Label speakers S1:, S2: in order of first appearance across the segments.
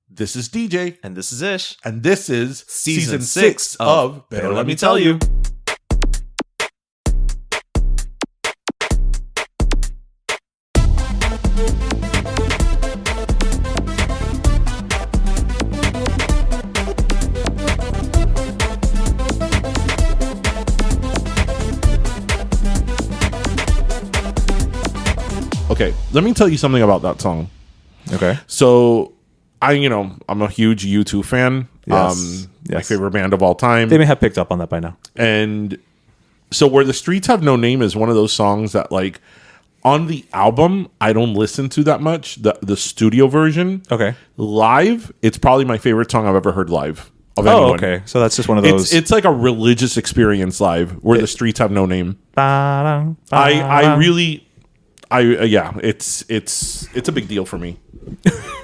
S1: This is DJ.
S2: And this is Ish.
S1: And this is
S2: Season 6 of
S1: Pero Let Me Tell You. Okay, let me tell you something about that song.
S2: Okay.
S1: So, I'm a huge U2 fan.
S2: Yes.
S1: My favorite band of all time.
S2: They may have picked up on that by now.
S1: And so Where the Streets Have No Name is one of those songs that, like, on the album, I don't listen to that much, the studio version.
S2: Okay.
S1: Live, it's probably my favorite song I've ever heard live of anyone.
S2: Oh, okay. So that's just one of those.
S1: It's like a religious experience live, Where the Streets Have No Name.
S2: Ba-dum,
S1: it's a big deal for me.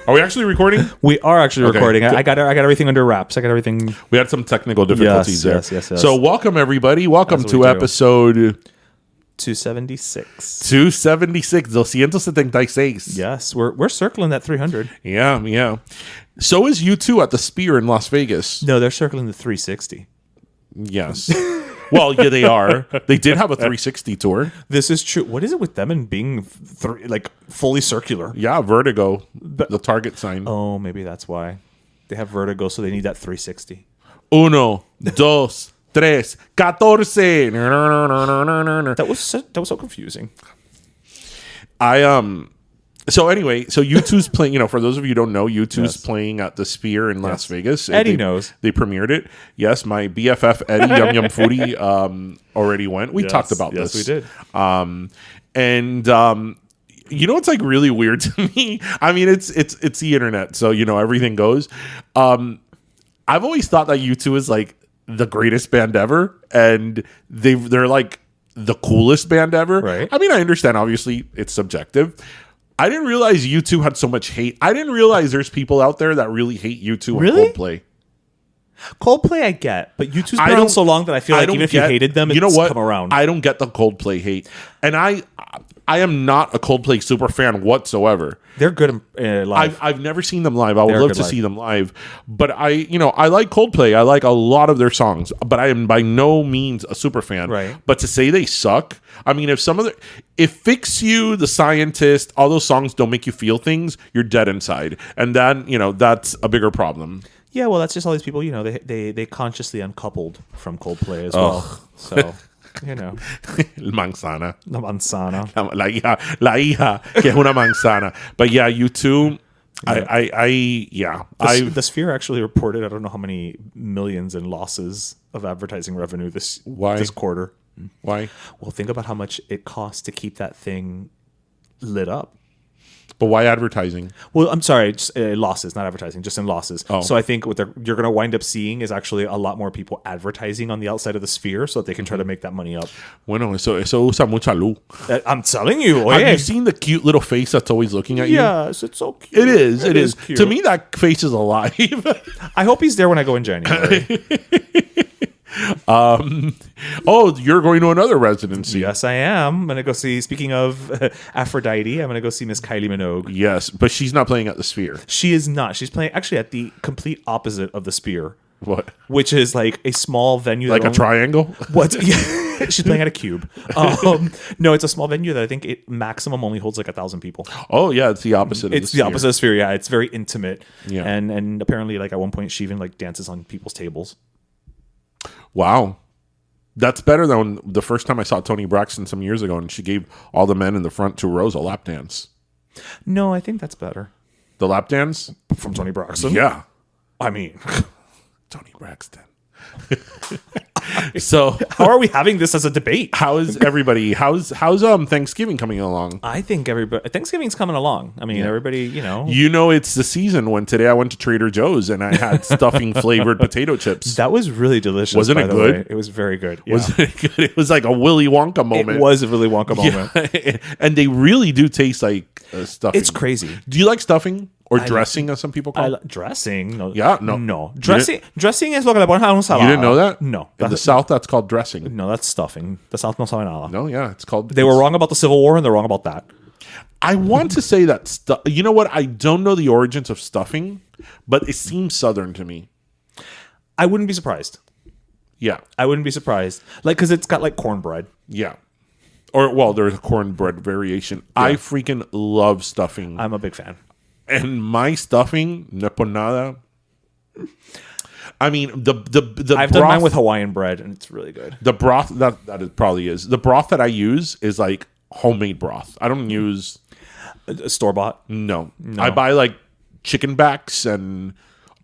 S1: Are we actually recording?
S2: We are actually
S1: Okay,
S2: recording.
S1: good.
S2: I got everything under wraps. I got everything.
S1: We had some technical difficulties there.
S2: Yes.
S1: So welcome, everybody. Welcome
S2: That's what
S1: to
S2: we do.
S1: episode
S2: 276.
S1: 276, 276.
S2: Yes, we're circling that 300.
S1: Yeah. So is U2 at the Sphere in Las Vegas.
S2: No, they're circling the 360.
S1: Yes. Well, yeah, they are. They did have a 360 tour.
S2: This is true. What is it with them and being fully circular?
S1: Yeah, Vertigo, the Target sign.
S2: Oh, maybe that's why. They have vertigo, so they need that 360.
S1: Uno, dos, tres, 14.
S2: That was so confusing.
S1: So anyway, U2's playing, for those of you who don't know, U2's playing at the Sphere in Las Vegas.
S2: Eddie knows.
S1: They premiered it. Yes, my BFF Eddie, Yum Yum Foodie, already went. We talked about this.
S2: Yes, we did.
S1: What's like really weird to me? I mean, it's the internet, so everything goes. I've always thought that U2 is like the greatest band ever, and they're like the coolest band ever.
S2: Right.
S1: I mean, I understand. Obviously, it's subjective. I didn't realize U2 had so much hate. I didn't realize there's people out there that really hate U2
S2: Really?
S1: and Coldplay.
S2: Coldplay I get, but U2's been around so long that I feel like even if you hated them, it's come around.
S1: I don't get the Coldplay hate. And I am not a Coldplay super fan whatsoever.
S2: They're good live.
S1: I've never seen them live. I would
S2: They're
S1: love
S2: good
S1: to
S2: live.
S1: see them live. But I like Coldplay. I like a lot of their songs, but I am by no means a super fan.
S2: Right.
S1: But to say they suck, I mean, if Fix You, The Scientist, all those songs don't make you feel things, you're dead inside. And then, that's a bigger problem.
S2: Yeah, well, that's just all these people, they consciously uncoupled from Coldplay as well. So,
S1: Manzana.
S2: La manzana.
S1: La hija, que es una manzana. But yeah, U2,
S2: The Sphere actually reported, I don't know how many millions in losses of advertising revenue this quarter.
S1: Why?
S2: Well, think about how much it costs to keep that thing lit up.
S1: But why advertising?
S2: Well, I'm sorry, just, losses, not advertising, just in losses.
S1: Oh.
S2: So I think what you're going to wind up seeing is actually a lot more people advertising on the outside of the Sphere so that they can try to make that money up.
S1: Bueno, eso usa mucha luz.
S2: I'm telling you.
S1: Have you seen the cute little face that's always looking at you?
S2: Yes, it's so cute.
S1: It is.
S2: Cute.
S1: To me, that face is alive.
S2: I hope he's there when I go in January.
S1: You're going to another residency.
S2: Yes, I am. I'm going to go see, speaking of Aphrodite, I'm going to go see Miss Kylie Minogue.
S1: Yes, but she's not playing at the Sphere.
S2: She is not. She's playing actually at the complete opposite of the Sphere.
S1: What?
S2: Which is like a small venue.
S1: Like a triangle?
S2: What? Yeah. She's playing at a cube. No, it's a small venue that I think it maximum only holds like 1,000 people.
S1: Oh, yeah, it's the opposite
S2: It's the opposite of Sphere, yeah. It's very intimate.
S1: Yeah.
S2: And apparently, like at one point, she even like dances on people's tables.
S1: Wow. That's better than the first time I saw Toni Braxton some years ago, and she gave all the men in the front 2 rows a lap dance.
S2: No, I think that's better.
S1: The lap dance?
S2: From Toni Braxton?
S1: Yeah.
S2: I mean,
S1: Toni Braxton. So
S2: how are we having this as a debate?
S1: How is everybody? How's Thanksgiving coming along?
S2: I think Thanksgiving's coming along. I mean, everybody,
S1: it's the season. When today I went to Trader Joe's and I had stuffing flavored potato chips.
S2: That was really delicious.
S1: Wasn't it good?
S2: Way. It was very good. Yeah.
S1: Wasn't it good? It was like a Willy Wonka moment.
S2: It was a Willy Wonka moment.
S1: Yeah. And they really do taste like stuffing.
S2: It's crazy.
S1: Do you like stuffing? Or dressing, as some people call it?
S2: Dressing? No.
S1: Yeah, no.
S2: No. Dressing is lo que le ponen a un salado.
S1: You didn't know that?
S2: No.
S1: In the South, that's called dressing.
S2: No, that's stuffing. The South no sabe nada.
S1: No, yeah, it's called...
S2: They were wrong about the Civil War, and they're wrong about that.
S1: I want to say that you know what? I don't know the origins of stuffing, but it seems Southern to me.
S2: I wouldn't be surprised.
S1: Yeah.
S2: I wouldn't be surprised. Like, because it's got like cornbread.
S1: Yeah. Or, well, there's a cornbread variation. Yeah. I freaking love stuffing.
S2: I'm a big fan. And
S1: my stuffing, no por nada. I mean, the
S2: I've done mine with Hawaiian bread, and it's really good.
S1: The broth, that it probably is. The broth that I use is like homemade broth. I don't use...
S2: Store-bought?
S1: No. I buy like chicken backs and...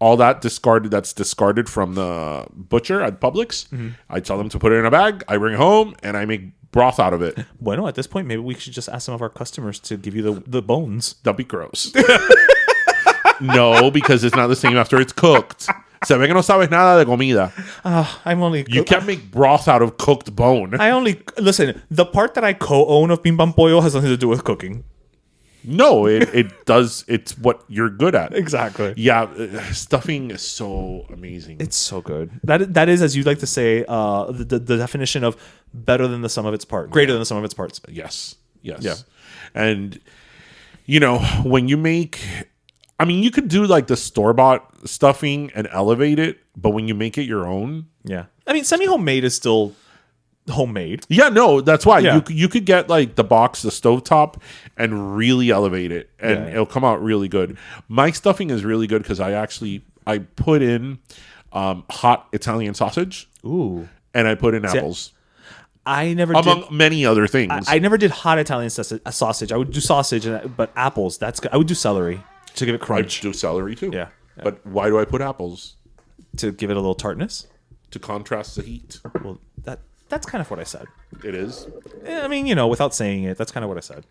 S1: all that's discarded from the butcher at Publix. Mm-hmm. I tell them to put it in a bag. I bring it home and I make broth out of it.
S2: Bueno, at this point, maybe we should just ask some of our customers to give you the bones.
S1: That'd be gross. No, because it's not the same after it's cooked. Se ve que no sabes nada de comida. You can't make broth out of cooked bone.
S2: Listen, the part that I co-own of Pim Pam Pollo has nothing to do with cooking.
S1: No, it does. It's what you're good at.
S2: Exactly.
S1: Yeah, stuffing is so amazing.
S2: It's so good. That is, as you like to say, the definition of better than the sum of its parts, greater than the sum of its parts.
S1: Yes. Yeah. And you know, when you make, I mean, you could do like the store-bought stuffing and elevate it, but when you make it your own,
S2: yeah. I mean, semi-homemade is still homemade.
S1: Yeah, no, that's why you could get like the box, the stovetop, and really elevate it, and it'll come out really good. My stuffing is really good because I put in hot Italian sausage.
S2: Ooh,
S1: and I put in apples.
S2: I never
S1: among many other things.
S2: I never did hot Italian sausage. I would do sausage, but apples. That's good. I would do celery to give it crunch.
S1: I do celery too.
S2: Yeah,
S1: but why do I put apples?
S2: To give it a little tartness,
S1: to contrast the heat.
S2: Well, that's kind of what I said.
S1: It is?
S2: I mean, you know, without saying it, that's kind of what I said.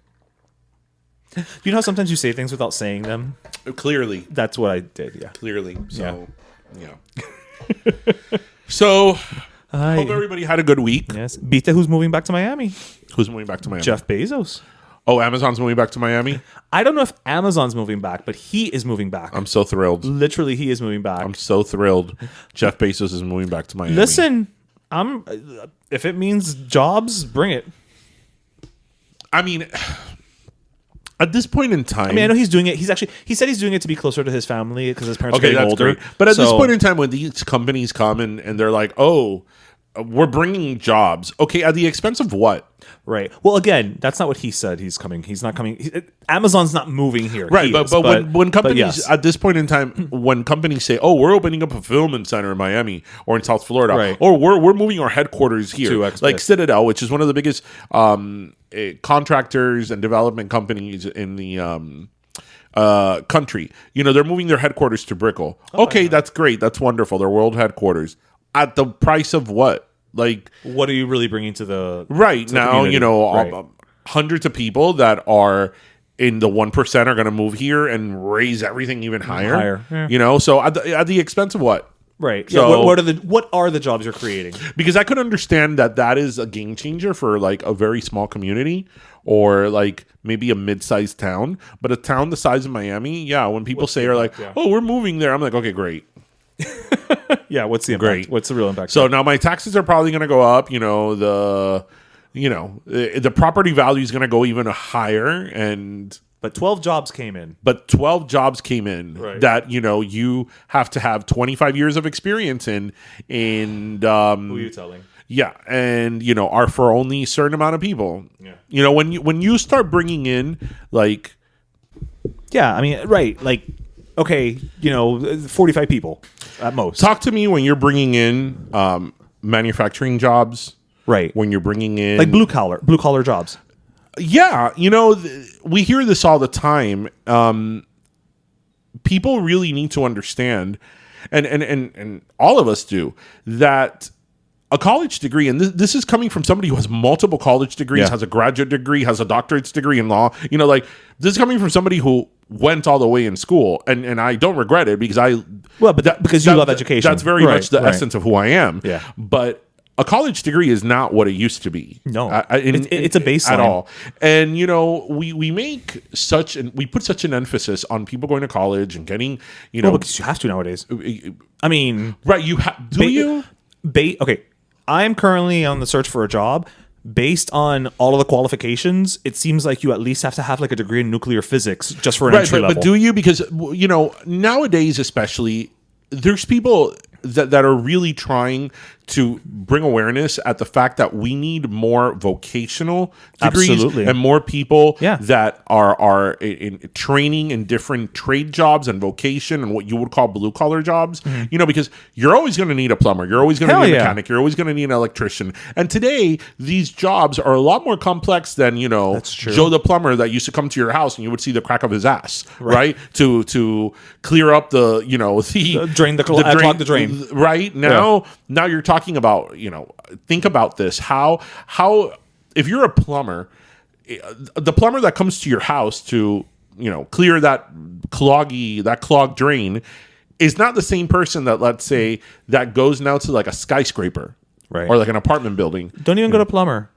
S2: You know how sometimes you say things without saying them?
S1: Clearly.
S2: That's what I did, yeah.
S1: Clearly. So, yeah. So, hope everybody had a good week.
S2: Yes. Vite, who's moving back to Miami?
S1: Who's moving back to Miami?
S2: Jeff Bezos.
S1: Oh, Amazon's moving back to Miami?
S2: I don't know if Amazon's moving back, but he is moving back.
S1: I'm so thrilled.
S2: Literally, he is moving back.
S1: I'm so thrilled. Jeff Bezos is moving back to Miami.
S2: Listen... if it means jobs, bring it.
S1: I mean, at this point in time,
S2: I mean, I know he's doing it. He said he's doing it to be closer to his family because his parents are getting older.
S1: Great. But at this point in time, when these companies come and they're like, "Oh, we're bringing jobs," okay, at the expense of what?
S2: Right. Well, again, that's not what he said. He's coming. He's not coming. Amazon's not moving here.
S1: Right. But when companies at this point in time, when companies say, "Oh, we're opening up a fulfillment center in Miami or in South Florida,"
S2: right,
S1: or we're moving our headquarters here, like Citadel, which is one of the biggest contractors and development companies in the country. You know, they're moving their headquarters to Brickell. Okay, that's great. That's wonderful. Their world headquarters at the price of what? Like,
S2: what are you really bringing to the
S1: now? You know, hundreds of people that are in the 1% are going to move here and raise everything even higher. Yeah. You know, so at the expense of what?
S2: Right. So what are the jobs you're creating? Because
S1: I could understand that is a game changer for like a very small community or like maybe a mid-sized town, but a town the size of Miami, when people "Oh, we're moving there," I'm like, okay, great.
S2: Yeah, what's the impact? Great. What's the real impact?
S1: So now my taxes are probably going to go up. You know, the property value is going to go even higher.
S2: But 12 jobs came in.
S1: Right. That, you know, you have to have 25 years of experience in. And
S2: who are you telling?
S1: Yeah, and you know, are for only a certain amount of people.
S2: Yeah.
S1: You know, when you start bringing in like,
S2: yeah, I mean, right, like. Okay, you know, 45 people at most.
S1: Talk to me when you're bringing in manufacturing jobs.
S2: Right.
S1: When you're bringing in...
S2: like blue collar jobs.
S1: Yeah. You know, we hear this all the time. People really need to understand, and all of us do, that a college degree, and this is coming from somebody who has multiple college degrees, has a graduate degree, has a doctorate's degree in law. You know, like, this is coming from somebody who went all the way in school, and I don't regret it because
S2: because you love education.
S1: That's very much the essence of who I am.
S2: Yeah.
S1: But a college degree is not what it used to be.
S2: No, it's a baseline
S1: at all. And you know, we put such an emphasis on people going to college and getting, you know,
S2: because you have to nowadays. I mean,
S1: right? Okay,
S2: I'm currently on the search for a job. based on all of the qualifications, it seems like you at least have to have like a degree in nuclear physics just for an entry level.
S1: But do you? Because, nowadays especially, there's people that are really trying to bring awareness at the fact that we need more vocational degrees and more people that are in training in different trade jobs and vocation and what you would call blue collar jobs. Because you're always going to need a plumber, you're always going to need a mechanic, you're always going to need an electrician. And today these jobs are a lot more complex than Joe the plumber that used to come to your house and you would see the crack of his ass, right? To clear up the
S2: clog the drain.
S1: Right now you're talking about, think about this. How if you're a plumber, the plumber that comes to your house to, clear that clogged drain is not the same person that, let's say, that goes now to like a skyscraper or like an apartment building.
S2: Don't even go to plumber.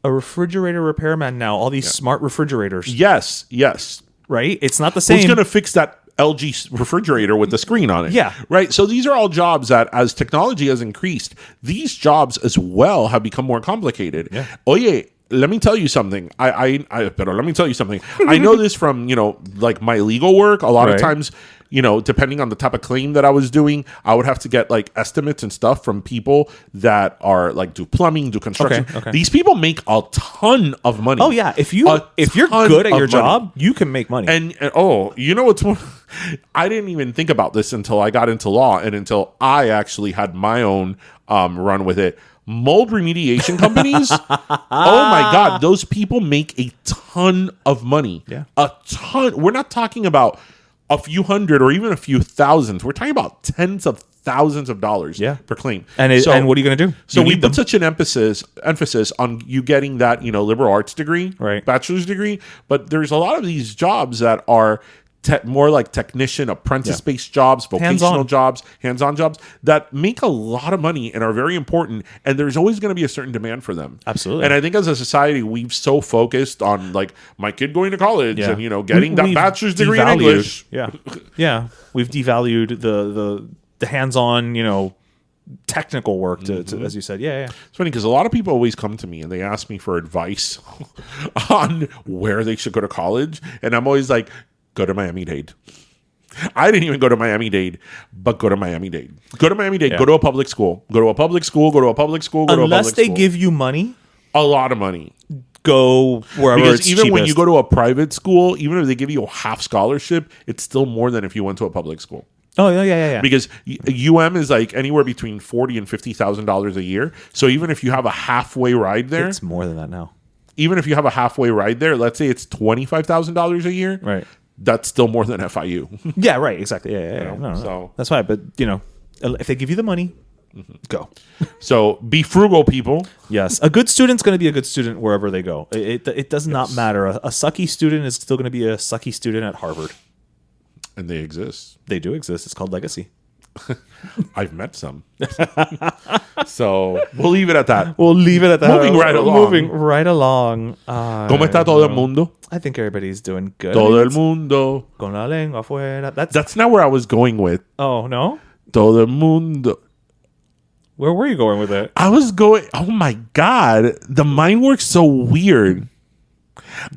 S2: A refrigerator repairman now, all these smart refrigerators.
S1: Yes.
S2: Right? It's not the same.
S1: Who's going to fix that LG refrigerator with the screen on it?
S2: Yeah.
S1: Right. So these are all jobs that, as technology has increased, these jobs as well have become more complicated.
S2: Yeah.
S1: Oye, let me tell you something. Let me tell you something. I know this from, like my legal work. A lot of times, depending on the type of claim that I was doing, I would have to get like estimates and stuff from people that are like do plumbing, do construction.
S2: Okay.
S1: These people make a ton of money.
S2: Oh yeah, if you're good at your job, you can make money.
S1: And what's more, I didn't even think about this until I got into law and until I actually had my own run with it. Mold remediation companies. Oh my God, those people make a ton of money.
S2: Yeah,
S1: a ton. We're not talking about a few hundred or even a few thousands. We're talking about tens of thousands of dollars per claim.
S2: And what are you going to do?
S1: So we put such an emphasis on you getting that
S2: liberal arts
S1: degree, bachelor's degree. But there's a lot of these jobs that are more like technician, apprentice-based jobs, vocational jobs, hands-on jobs that make a lot of money and are very important. And there's always going to be a certain demand for them.
S2: Absolutely.
S1: And I think as a society, we've so focused on like my kid going to college and getting that bachelor's degrry in English.
S2: Yeah. We've devalued the hands-on, technical work to as you said. Yeah.
S1: It's funny because a lot of people always come to me and they ask me for advice on where they should go to college, and I'm always like, go to Miami-Dade. I didn't even go to Miami-Dade, but go to Miami-Dade. Go to Miami-Dade. Go to a public school. Go to a public school. Go to a public school.
S2: Unless they give you money.
S1: A lot of money.
S2: Go wherever
S1: because
S2: it's
S1: even
S2: cheapest.
S1: when you go to a private school, even if they give you a half scholarship, it's still more than if you went to a public school.
S2: Oh yeah.
S1: Because UM is like anywhere between $40,000 and $50,000 a year. So even if you have a halfway ride there,
S2: it's more than that now.
S1: Even if you have a halfway ride there, let's say it's $25,000 a year.
S2: Right.
S1: That's still more than FIU.
S2: Yeah, right. Exactly. Yeah. No.
S1: So
S2: that's why. But if they give you the money, go.
S1: So be frugal, people.
S2: Yes, a good student's going to be a good student wherever they go. It does not matter. A sucky student is still going to be a sucky student at Harvard.
S1: And they exist.
S2: They do exist. It's called legacy.
S1: I've met some. So we'll leave it at that.
S2: Moving
S1: right along. ¿Cómo está todo el mundo?
S2: I think everybody's doing good.
S1: Todo el mundo.
S2: Con la lengua afuera.
S1: That's not where I was going with.
S2: Oh, no?
S1: Todo el mundo.
S2: Where were you going with it?
S1: I was going... Oh, my God. The mind works so weird.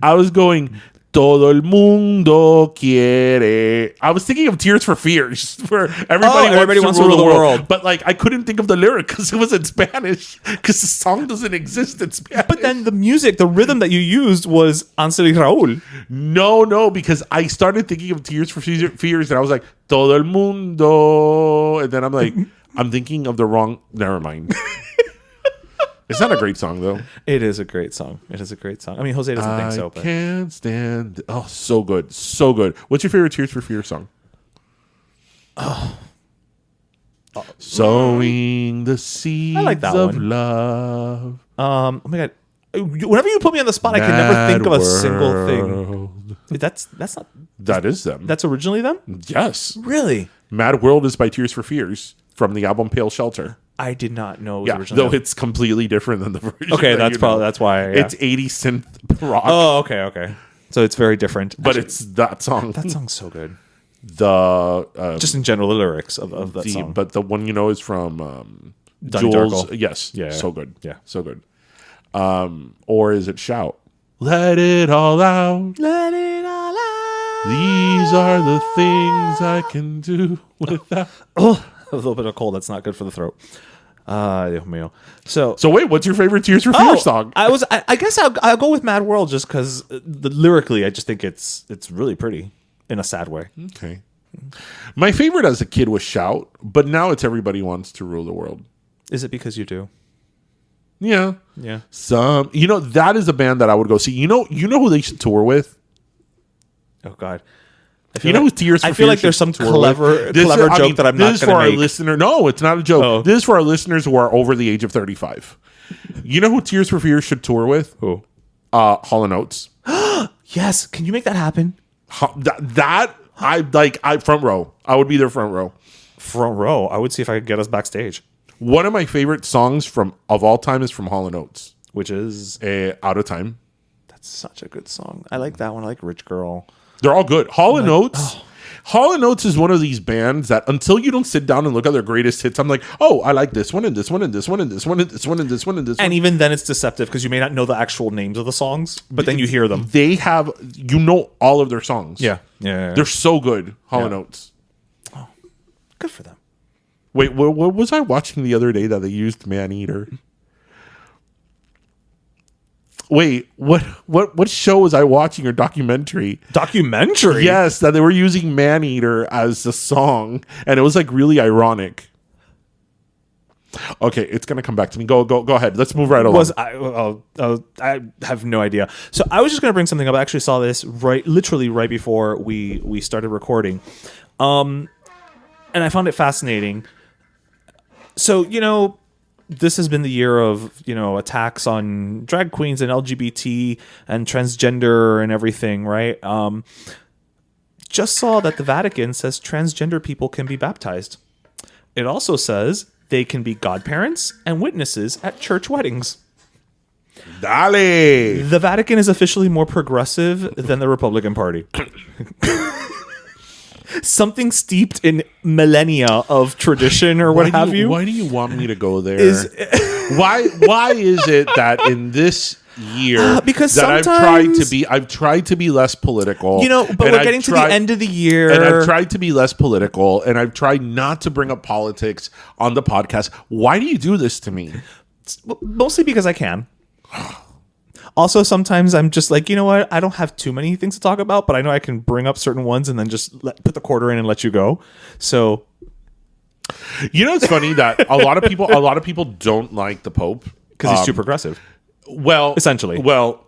S1: I was going... Todo el mundo quiere. I was thinking of Tears for Fears, where everybody wants to rule the world. But like, I couldn't think of the lyric because it was in Spanish. Because the song doesn't exist in Spanish.
S2: But then the music, the rhythm that you used was Ansel y Raúl.
S1: No, because I started thinking of Tears for Fears, and I was like, Todo el mundo, and then I'm like, I'm thinking of the wrong. Never mind. It's not a great song, though.
S2: It is a great song. I mean, Jose doesn't think so.
S1: But. I can't stand... Oh, so good. So good. What's your favorite Tears for Fears song? Sowing the seeds of love.
S2: Oh, my God. Whenever you put me on the spot, I can never think of a single thing. That's not...
S1: That is them.
S2: That's originally them?
S1: Yes.
S2: Really?
S1: Mad World is by Tears for Fears from the album Pale Shelter.
S2: I did not know it was originally
S1: though it's completely different than the version.
S2: Okay, that's why. Yeah.
S1: It's 80s synth rock.
S2: Oh, okay. So it's very different.
S1: But it's that song.
S2: That song's so good.
S1: Just
S2: in general, the lyrics of that song.
S1: But the one is from
S2: Donnie
S1: Jules.
S2: Darko.
S1: Yes.
S2: Yeah.
S1: So good.
S2: Yeah.
S1: So good. Or is it shout? Let it all out.
S2: Let it all out.
S1: These are the things I can do without.
S2: Oh, a little bit of cold. That's not good for the throat. Dios mío. So
S1: wait, what's your favorite Tears for Fears song?
S2: I guess I'll go with Mad World just because lyrically, I just think it's really pretty in a sad way.
S1: Okay. My favorite as a kid was Shout, but now it's Everybody Wants to Rule the World.
S2: Is it because you do?
S1: Yeah.
S2: Yeah.
S1: That is a band that I would go see. You know who they should tour with?
S2: Oh God.
S1: Who Tears for Fears?
S2: I feel like there's some clever joke that I'm not going to make.
S1: This is for our listener. No, it's not a joke.
S2: Oh.
S1: This is for our listeners who are over the age of 35. You know who Tears for Fears should tour with?
S2: Who?
S1: Hall & Oates.
S2: Yes. Can you make that happen?
S1: I front row. I would be their front row.
S2: Front row. I would see if I could get us backstage.
S1: One of my favorite songs of all time is from Hall & Oates,
S2: which is
S1: Out of Time.
S2: That's such a good song. I like that one. I like Rich Girl.
S1: They're all good. Hall & Oates. Hall & Oates is one of these bands that until you don't sit down and look at their greatest hits, I'm like, oh, I like this one and this one and this one and this one and this one and this one and this one.
S2: And even then it's deceptive because you may not know the actual names of the songs, but then you hear them.
S1: They have, all of their songs.
S2: Yeah.
S1: They're so good, Hall & Oates.
S2: Oh, good for them.
S1: Wait, what was I watching the other day that they used Maneater? Wait, what show was I watching or documentary?
S2: Documentary?
S1: Yes, that they were using Maneater as a song, and it was like really ironic. Okay, it's gonna come back to me. Go ahead. Let's move right along.
S2: I have no idea. So I was just gonna bring something up. I actually saw this literally right before we started recording, and I found it fascinating. So this has been the year of, attacks on drag queens and LGBT and transgender and everything, right? Just saw that the Vatican says transgender people can be baptized. It also says they can be godparents and witnesses at church weddings.
S1: Dale!
S2: The Vatican is officially more progressive than the Republican Party. Something steeped in millennia of tradition or what have you.
S1: Why do you want me to go there? Why is it that in this year
S2: because
S1: that I've tried to be less political,
S2: but we're getting to the end of the year,
S1: and I've tried to be less political, and I've tried not to bring up politics on the podcast. Why do you do this to me?
S2: Mostly because I can. Also, sometimes I'm just like, you know what? I don't have too many things to talk about, but I know I can bring up certain ones and then just put the quarter in and let you go. So,
S1: it's funny that a lot of people don't like the Pope
S2: because he's too progressive.
S1: Well,
S2: essentially.
S1: Well,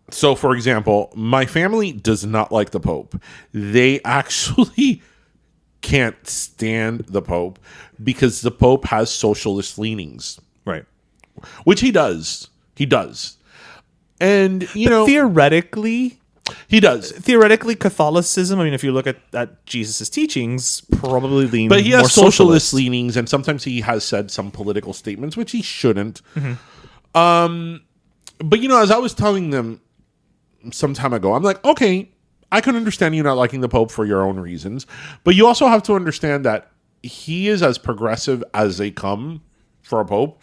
S1: so for example, my family does not like the Pope. They actually can't stand the Pope because the Pope has socialist leanings,
S2: right? Which
S1: he does. He does. And,
S2: theoretically,
S1: he does.
S2: Theoretically, Catholicism, I mean, if you look at Jesus' teachings, probably lean
S1: But he has
S2: more
S1: socialist leanings, and sometimes he has said some political statements, which he shouldn't. Mm-hmm. But, as I was telling them some time ago, I'm like, okay, I can understand you not liking the Pope for your own reasons, but you also have to understand that he is as progressive as they come for a Pope.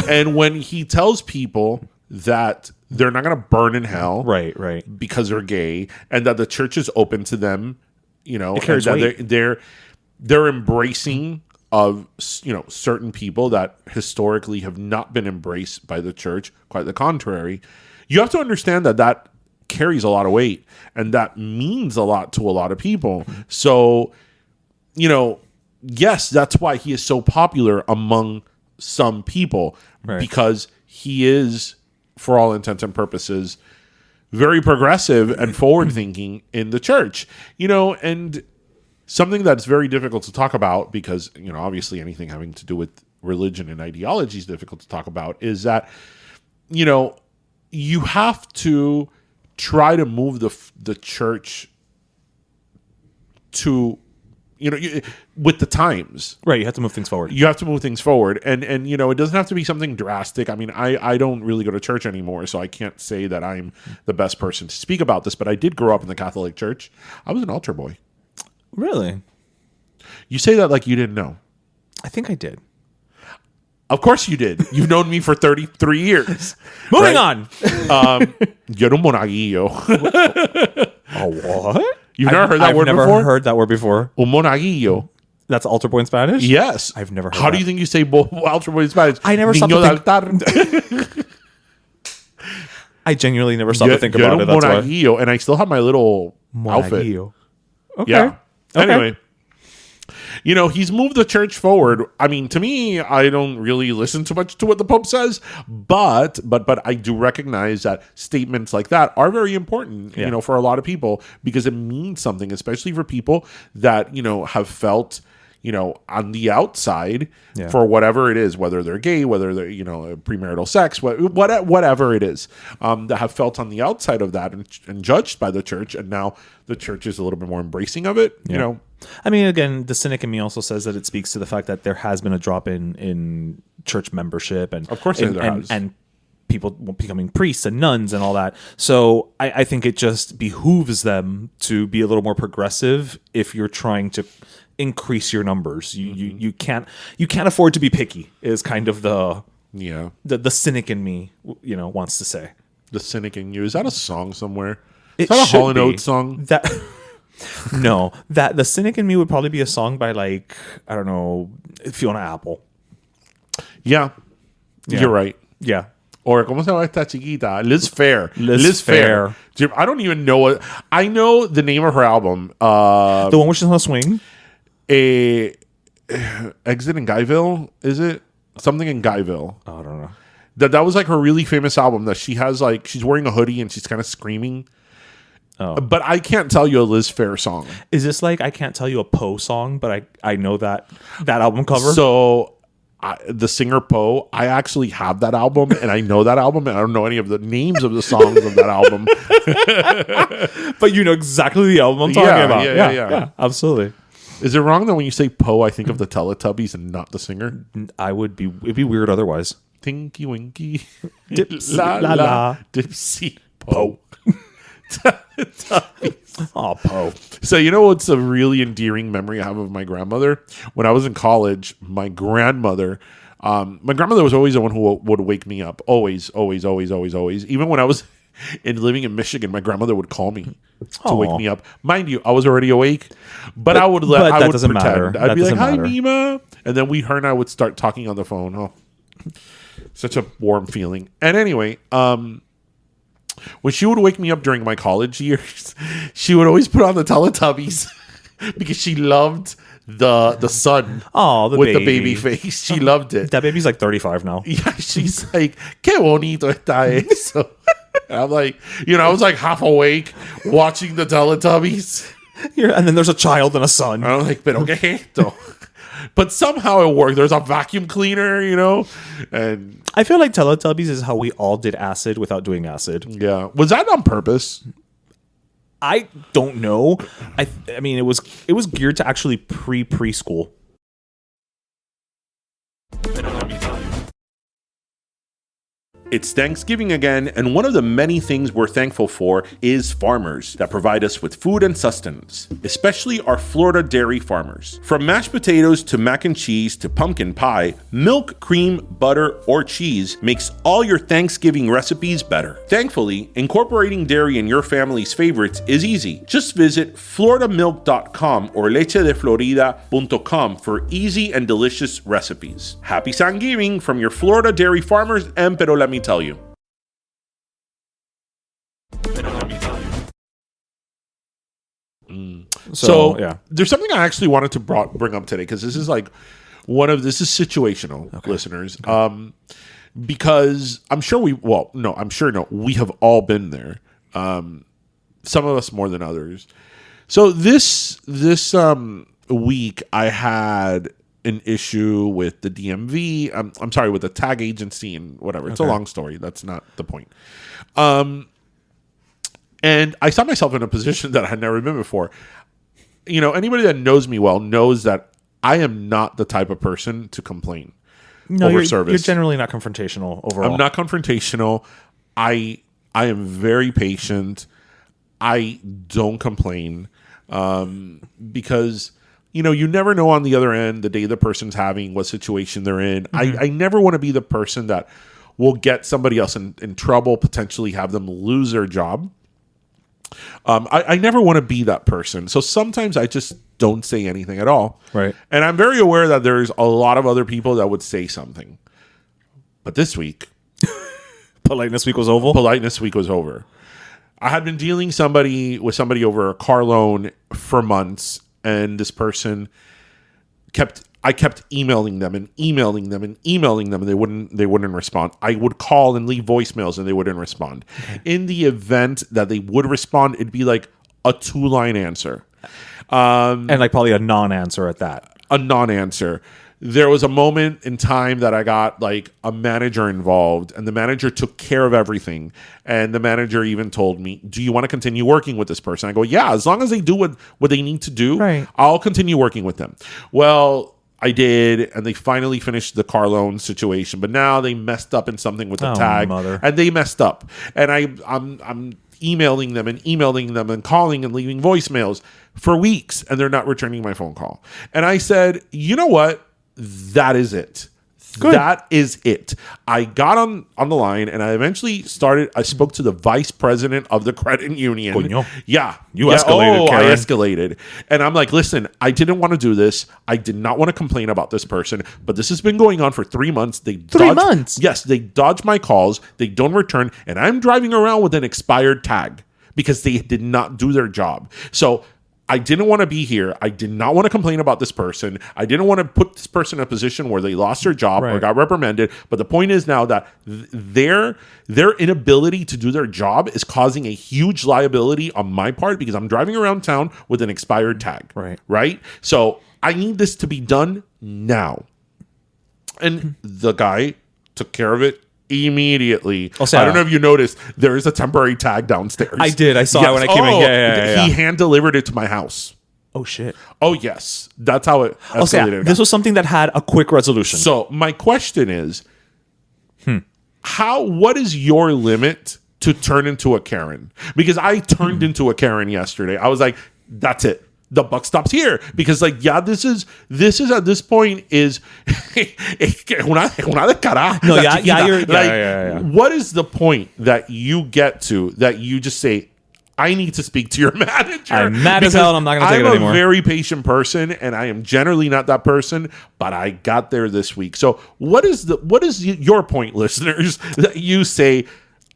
S1: And when he tells people that they're not going to burn in hell,
S2: right,
S1: because they're gay, and that the church is open to them,
S2: it carries weight.
S1: They're embracing of certain people that historically have not been embraced by the church. Quite the contrary. You have to understand that carries a lot of weight, and that means a lot to a lot of people. So, yes, that's why he is so popular among some people, because he is, for all intents and purposes, very progressive and forward-thinking in the church. And something that's very difficult to talk about because, obviously anything having to do with religion and ideology is difficult to talk about, is that, you have to try to move the church to, with the times.
S2: Right, you have to move things forward.
S1: And it doesn't have to be something drastic. I mean, I don't really go to church anymore, so I can't say that I'm the best person to speak about this, but I did grow up in the Catholic Church. I was an altar boy.
S2: Really?
S1: You say that like you didn't know.
S2: I think I did.
S1: Of course you did. You've known me for 33 years.
S2: Moving on.
S1: Yo era un monaguillo.
S2: What?
S1: You've never heard that word before?
S2: I've never heard that word before.
S1: Un monaguillo.
S2: That's altar boy in Spanish?
S1: Yes.
S2: I've never heard
S1: How
S2: that.
S1: do you think you say altar boy in Spanish?
S2: I never stopped
S1: Niño
S2: to
S1: de altar.
S2: I genuinely never stopped to think
S1: Yo era
S2: about it.
S1: un
S2: That's why.
S1: monaguillo, and I still have my little outfit.
S2: Monaguillo. Okay.
S1: Yeah.
S2: Okay.
S1: Anyway. He's moved the church forward. I mean, to me, I don't really listen too much to what the Pope says, but I do recognize that statements like that are very important, for a lot of people, because it means something, especially for people that, have felt, on the outside for whatever it is, whether they're gay, whether they're, premarital sex, whatever it is, that have felt on the outside of that and judged by the church. And now the church is a little bit more embracing of it,
S2: I mean, again, the cynic in me also says that it speaks to the fact that there has been a drop in church membership, and
S1: of course there has.
S2: And people becoming priests and nuns and all that. So I think it just behooves them to be a little more progressive if you're trying to increase your numbers. You can't afford to be picky. Is kind of the cynic in me, wants to say.
S1: The cynic in you, is that a song somewhere?
S2: Is
S1: that a Hall & Oates song?
S2: That. No, that the cynic in me would probably be a song by I don't know, Fiona Apple.
S1: Yeah. You're right.
S2: Yeah.
S1: Or como se llama esta chiquita? Liz Phair.
S2: Liz Phair.
S1: I don't even know what. I know the name of her album.
S2: The one where she's on a swing.
S1: Exit in Guyville, is it? Something in Guyville.
S2: Oh, I don't know.
S1: That was her really famous album that she has she's wearing a hoodie and she's kind of screaming. Oh. But I can't tell you a Liz Phair song.
S2: Is this I can't tell you a Poe song, but I know that album cover?
S1: So the singer Poe, I actually have that album and I know that album and I don't know any of the names of the songs of that album.
S2: But you know exactly the album I'm talking about.
S1: Yeah,
S2: absolutely.
S1: Is it wrong that when you say Poe, I think of the Teletubbies and not the singer?
S2: It'd be weird otherwise.
S1: Tinky Winky.
S2: Dips, la.
S1: Dipsy Poe.
S2: Oh, Poe.
S1: So what's a really endearing memory I have of my grandmother? When I was in college, my grandmother was always the one who would wake me up. Always. Even when I was living in Michigan, my grandmother would call me to wake me up. Mind you, I was already awake, but I would pretend.
S2: Matter.
S1: I'd be like, "Hi, Mima," and then her and I would start talking on the phone. Oh, such a warm feeling. And anyway, when she would wake me up during my college years, she would always put on the Teletubbies because she loved the son.
S2: Oh,
S1: with the baby face. She loved it.
S2: That baby's 35 now.
S1: Yeah, she's like, "Qué bonito está eso." And I'm like, I was half awake watching the Teletubbies.
S2: And then there's a child and a son.
S1: I'm like, "Pero qué es esto?" But somehow it worked. There's a vacuum cleaner, and
S2: I feel like Teletubbies is how we all did acid without doing acid.
S1: Yeah. Was that on purpose?
S2: I don't know. I mean, it was geared to actually preschool.
S1: It's Thanksgiving again, and one of the many things we're thankful for is farmers that provide us with food and sustenance, especially our Florida dairy farmers. From mashed potatoes to mac and cheese to pumpkin pie, milk, cream, butter, or cheese makes all your Thanksgiving recipes better. Thankfully, incorporating dairy in your family's favorites is easy. Just visit floridamilk.com or lechedeflorida.com for easy and delicious recipes. Happy Thanksgiving from your Florida dairy farmers, and pero let me tell you. So there's something I actually wanted to bring up today, because this is this is situational, listeners. Okay. Because I'm sure we have all been there. Some of us more than others. So this week I had an issue with the DMV. I'm sorry, with the tag agency and whatever. It's a long story. That's not the point. And I saw myself in a position that I had never been before. Anybody that knows me well knows that I am not the type of person to complain over service.
S2: You're generally not confrontational overall.
S1: I'm not confrontational. I am very patient. I don't complain because you never know on the other end the day the person's having, what situation they're in. I never want to be the person that will get somebody else in trouble, potentially have them lose their job. I never want to be that person. So sometimes I just don't say anything at all.
S2: Right.
S1: And I'm very aware that there's a lot of other people that would say something. But this week,
S2: Politeness week was over.
S1: Politeness week was over. I had been dealing with somebody over a car loan for months, and this person I kept emailing them and emailing them and emailing them, and they wouldn't respond. I would call and leave voicemails, and they wouldn't respond. Okay. In the event that they would respond, it'd be like a 2-line answer.
S2: And like probably a non-answer at that.
S1: A non-answer. There was a moment in time that I got like a manager involved, and the manager took care of everything. And the manager even told me, do you want to continue working with this person? I go, yeah, as long as they do what they need to do, right, I'll continue working with them. Well, I did, and they finally finished the car loan situation, but now they messed up in something with the tag, and they messed up. And I'm emailing them and calling and leaving voicemails for weeks, and they're not returning my phone call. And I said, you know what? That is it. Good. That is it. I got on the line, and I eventually I spoke to the vice president of the credit union.
S2: Coño.
S1: Yeah.
S2: You escalated, Karen.
S1: I escalated. And I'm like, listen, I didn't want to do this. I did not want to complain about this person, but this has been going on for 3 months.
S2: 3 months?
S1: Yes. They dodge my calls. They don't return. And I'm driving around with an expired tag because they did not do their job. So I didn't want to be here. I did not want to complain about this person. I didn't want to put this person in a position where they lost their job or got reprimanded. But the point is now that their inability to do their job is causing a huge liability on my part because I'm driving around town with an expired tag. Right? So I need this to be done now. And the guy took care of it immediately. I don't know if you noticed, there is a temporary tag downstairs.
S2: I did. I saw it when I came in. Yeah.
S1: He hand delivered it to my house.
S2: Oh, shit.
S1: Oh, yes. That's how it escalated.
S2: This was something that had a quick resolution.
S1: So my question is, what is your limit to turn into a Karen? Because I turned into a Karen yesterday. I was like, that's it. The buck stops here because, like, yeah, this is at this point is una de carajo.
S2: No, yeah.
S1: What is the point that you get to that you just say, I need to speak to your manager?
S2: I'm mad as hell and I'm not going to take it anymore.
S1: I'm a very patient person, and I am generally not that person, but I got there this week. So what is your point, listeners, that you say,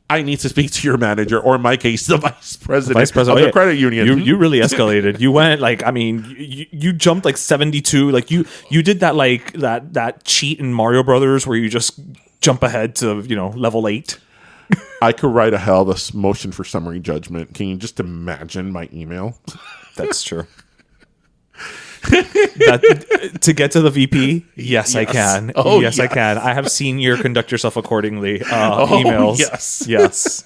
S1: I need to speak to your manager, or in my case, the vice president of the credit union.
S2: You really escalated. You went you jumped like 72. Like you did that that cheat in Mario Brothers where you just jump ahead to level 8.
S1: I could write a hell of a motion for summary judgment. Can you just imagine my email?
S2: That's true. To get to the VP, yes. I can. Oh, yes, I can. I have seen your conduct yourself accordingly emails. Yes.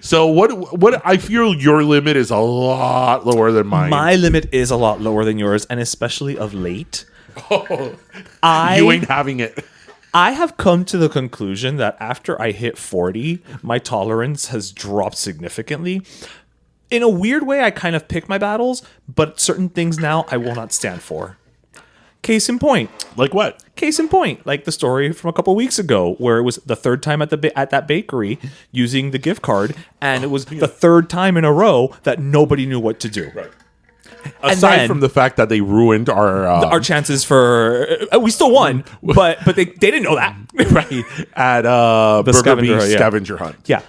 S1: So what I feel your limit is a lot lower than mine.
S2: My limit is a lot lower than yours, and especially of late.
S1: You ain't having it.
S2: I have come to the conclusion that after I hit 40, my tolerance has dropped significantly. In a weird way, I kind of pick my battles, but certain things now I will not stand for. Case in point.
S1: Like what?
S2: Case in point. Like the story from a couple weeks ago where it was the third time at that bakery using the gift card, and it was the third time in a row that nobody knew what to do.
S1: Right. Aside from the fact that they ruined our
S2: chances for... we still won, but they didn't know that.
S1: Right. At the scavenger hunt.
S2: Yeah.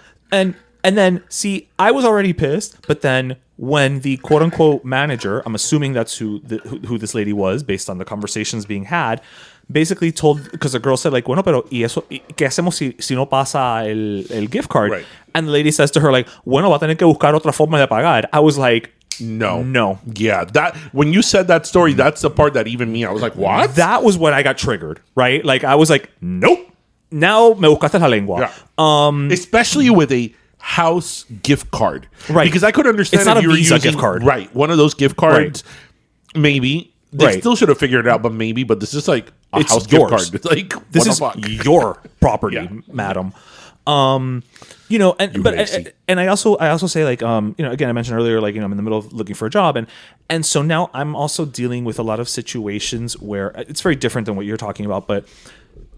S2: And then, see, I was already pissed, but then when the quote-unquote manager, I'm assuming that's who this lady was, based on the conversations being had, basically told, because the girl said, like, bueno, pero, ¿y eso, qué hacemos si no pasa el gift card?
S1: Right.
S2: And the lady says to her, like, bueno, va a tener que buscar otra forma de pagar. I was like... No.
S1: Yeah, that when you said that story, that's the part that even me, I was like, what?
S2: That was when I got triggered, right? Like, I was like, nope. Now me buscaste la lengua.
S1: Yeah. Especially with a house gift card,
S2: right?
S1: Because I could understand
S2: it's not
S1: if you
S2: a Visa
S1: were using
S2: gift card,
S1: right? One of those gift cards, maybe they still should have figured it out, but this is like a house gift card. Like
S2: this is your property, madam. And I also say like, again, I mentioned earlier, like, I'm in the middle of looking for a job, and so now I'm also dealing with a lot of situations where it's very different than what you're talking about, but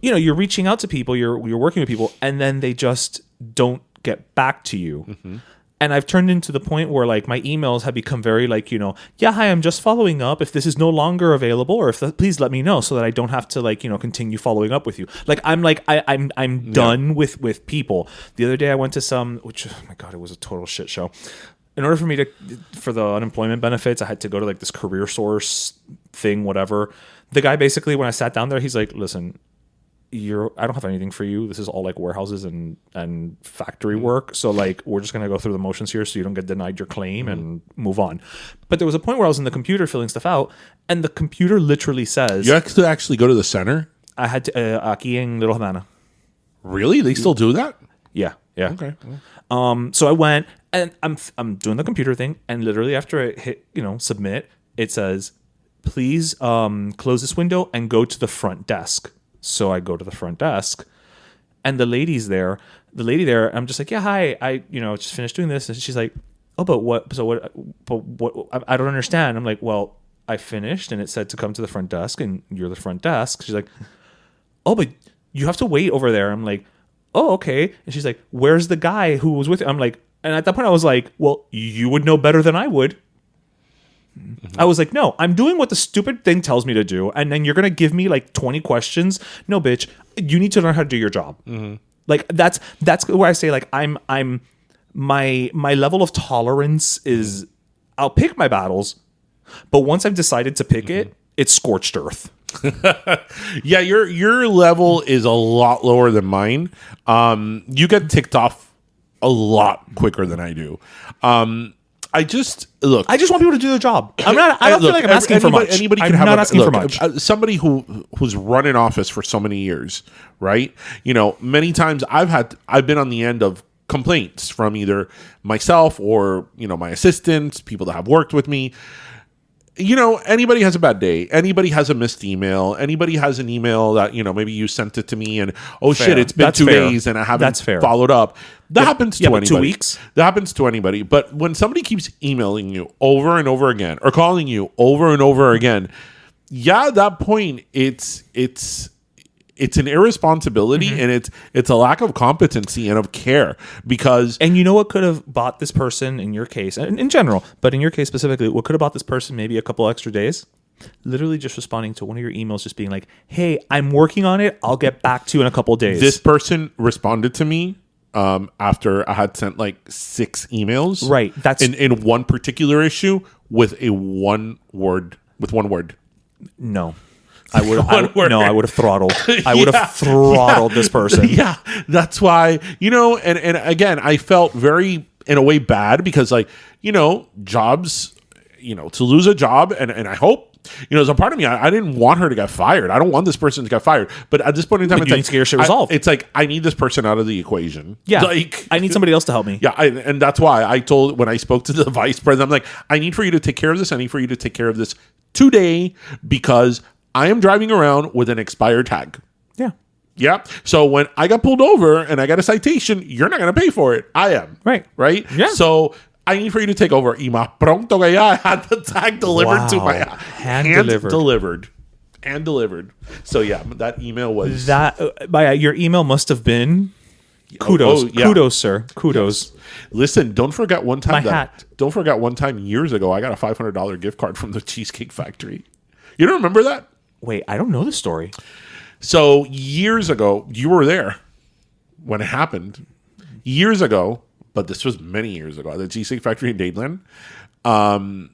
S2: you're reaching out to people, you're working with people, and then they just don't get back to you. Mm-hmm. And I've turned into the point where like my emails have become very like, yeah, hi, I'm just following up. If this is no longer available, or please let me know so that I don't have to like, continue following up with you. Like I'm done with people. The other day I went to which, oh my God, it was a total shit show. In order for the unemployment benefits, I had to go to like this career source thing, whatever. The guy basically, when I sat down there, he's like, listen, I don't have anything for you. This is all like warehouses and factory work. So like, we're just going to go through the motions here so you don't get denied your claim and move on. But there was a point where I was in the computer filling stuff out, and the computer literally says,
S1: you have to actually go to the center.
S2: I had to, aquí en Little Havana.
S1: Really? They still do that?
S2: Yeah. Yeah.
S1: Okay.
S2: So I went and I'm doing the computer thing, and literally after I hit, submit, it says, please, close this window and go to the front desk. So I go to the front desk, and the lady there, I'm just like, yeah, hi, I, just finished doing this. And she's like, oh, but what, I don't understand. I'm like, well, I finished and it said to come to the front desk and you're the front desk. She's like, oh, but you have to wait over there. I'm like, oh, okay. And she's like, where's the guy who was with you? I'm like, and at that point I was like, well, you would know better than I would. Mm-hmm. I was like, no, I'm doing what the stupid thing tells me to do, and then you're gonna give me like 20 questions. No, bitch, you need to learn how to do your job. Mm-hmm. Like that's where I say like I'm my level of tolerance is I'll pick my battles, but once I've decided to pick it's scorched earth.
S1: Yeah, your level is a lot lower than mine. You get ticked off a lot quicker than I do. I just want
S2: people to do their job. I don't feel like I'm asking for much.
S1: Anybody can I'm asking for much. Somebody who's run an office for so many years, right? Many times I've been on the end of complaints from either myself or my assistants, people that have worked with me. Anybody has a bad day. Anybody has a missed email. Anybody has an email that, maybe you sent it to me and, shit, it's been 2 days and I haven't followed up. That happens to anybody.
S2: 2 weeks?
S1: That happens to anybody. But when somebody keeps emailing you over and over again or calling you over and over again, at that point, it's an irresponsibility and it's a lack of competency and of care because...
S2: And you know what could have bought this person in your case, in general, but in your case specifically, what could have bought this person maybe a couple extra days? Literally just responding to one of your emails, just being like, hey, I'm working on it. I'll get back to you in a couple days.
S1: This person responded to me after I had sent like 6 emails.
S2: Right. That's
S1: in one particular issue with one word. No.
S2: I would have throttled. I would have throttled this person.
S1: Yeah, that's why, and again, I felt very, in a way, bad because, like, jobs, to lose a job, and I hope, as a part of me, I didn't want her to get fired. I don't want this person to get fired. But at this point in time,
S2: it's like, to get your shit resolved.
S1: It's like, I need this person out of the equation.
S2: Yeah,
S1: like,
S2: I need somebody else to help me.
S1: Yeah, and that's why when I spoke to the vice president, I'm like, I need for you to take care of this. I need for you to take care of this today because I am driving around with an expired tag.
S2: Yeah.
S1: Yeah. So when I got pulled over and I got a citation, you're not going to pay for it. I am.
S2: Right.
S1: Right?
S2: Yeah.
S1: So I need for you to take over. Y pronto que ya had the tag delivered to my hand delivered. Hand delivered. So yeah, that email was...
S2: Your email must have been... Kudos. Yeah. Kudos, sir. Kudos.
S1: Listen, don't forget one time years ago, I got a $500 gift card from the Cheesecake Factory. You don't remember that?
S2: Wait, I don't know the story.
S1: So years ago, you were there when it happened. Years ago, but this was many years ago, at the Cheesecake Factory in Dadeland. I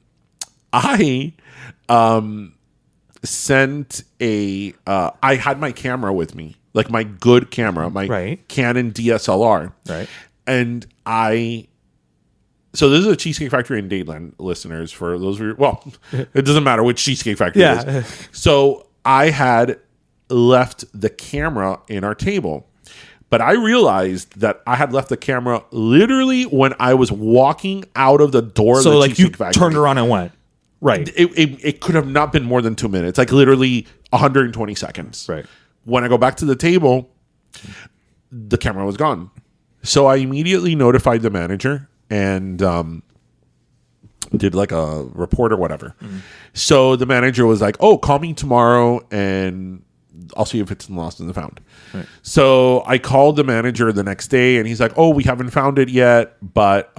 S1: sent I had my camera with me, like my good camera, my Canon DSLR.
S2: Right.
S1: And so this is a Cheesecake Factory in Dadeland, listeners, for those of you... Well, it doesn't matter which Cheesecake Factory it is. So I had left the camera in our table. But I realized that I had left the camera literally when I was walking out of the door of the Cheesecake Factory.
S2: So, turned around and went. Right.
S1: It could have not been more than 2 minutes. Like, literally 120 seconds.
S2: Right.
S1: When I go back to the table, the camera was gone. So I immediately notified the manager and did like a report or whatever. So the manager was like, "Oh, call me tomorrow and I'll see if it's lost and found."
S2: Right.
S1: So I called the manager the next day and he's like, "Oh, we haven't found it yet, but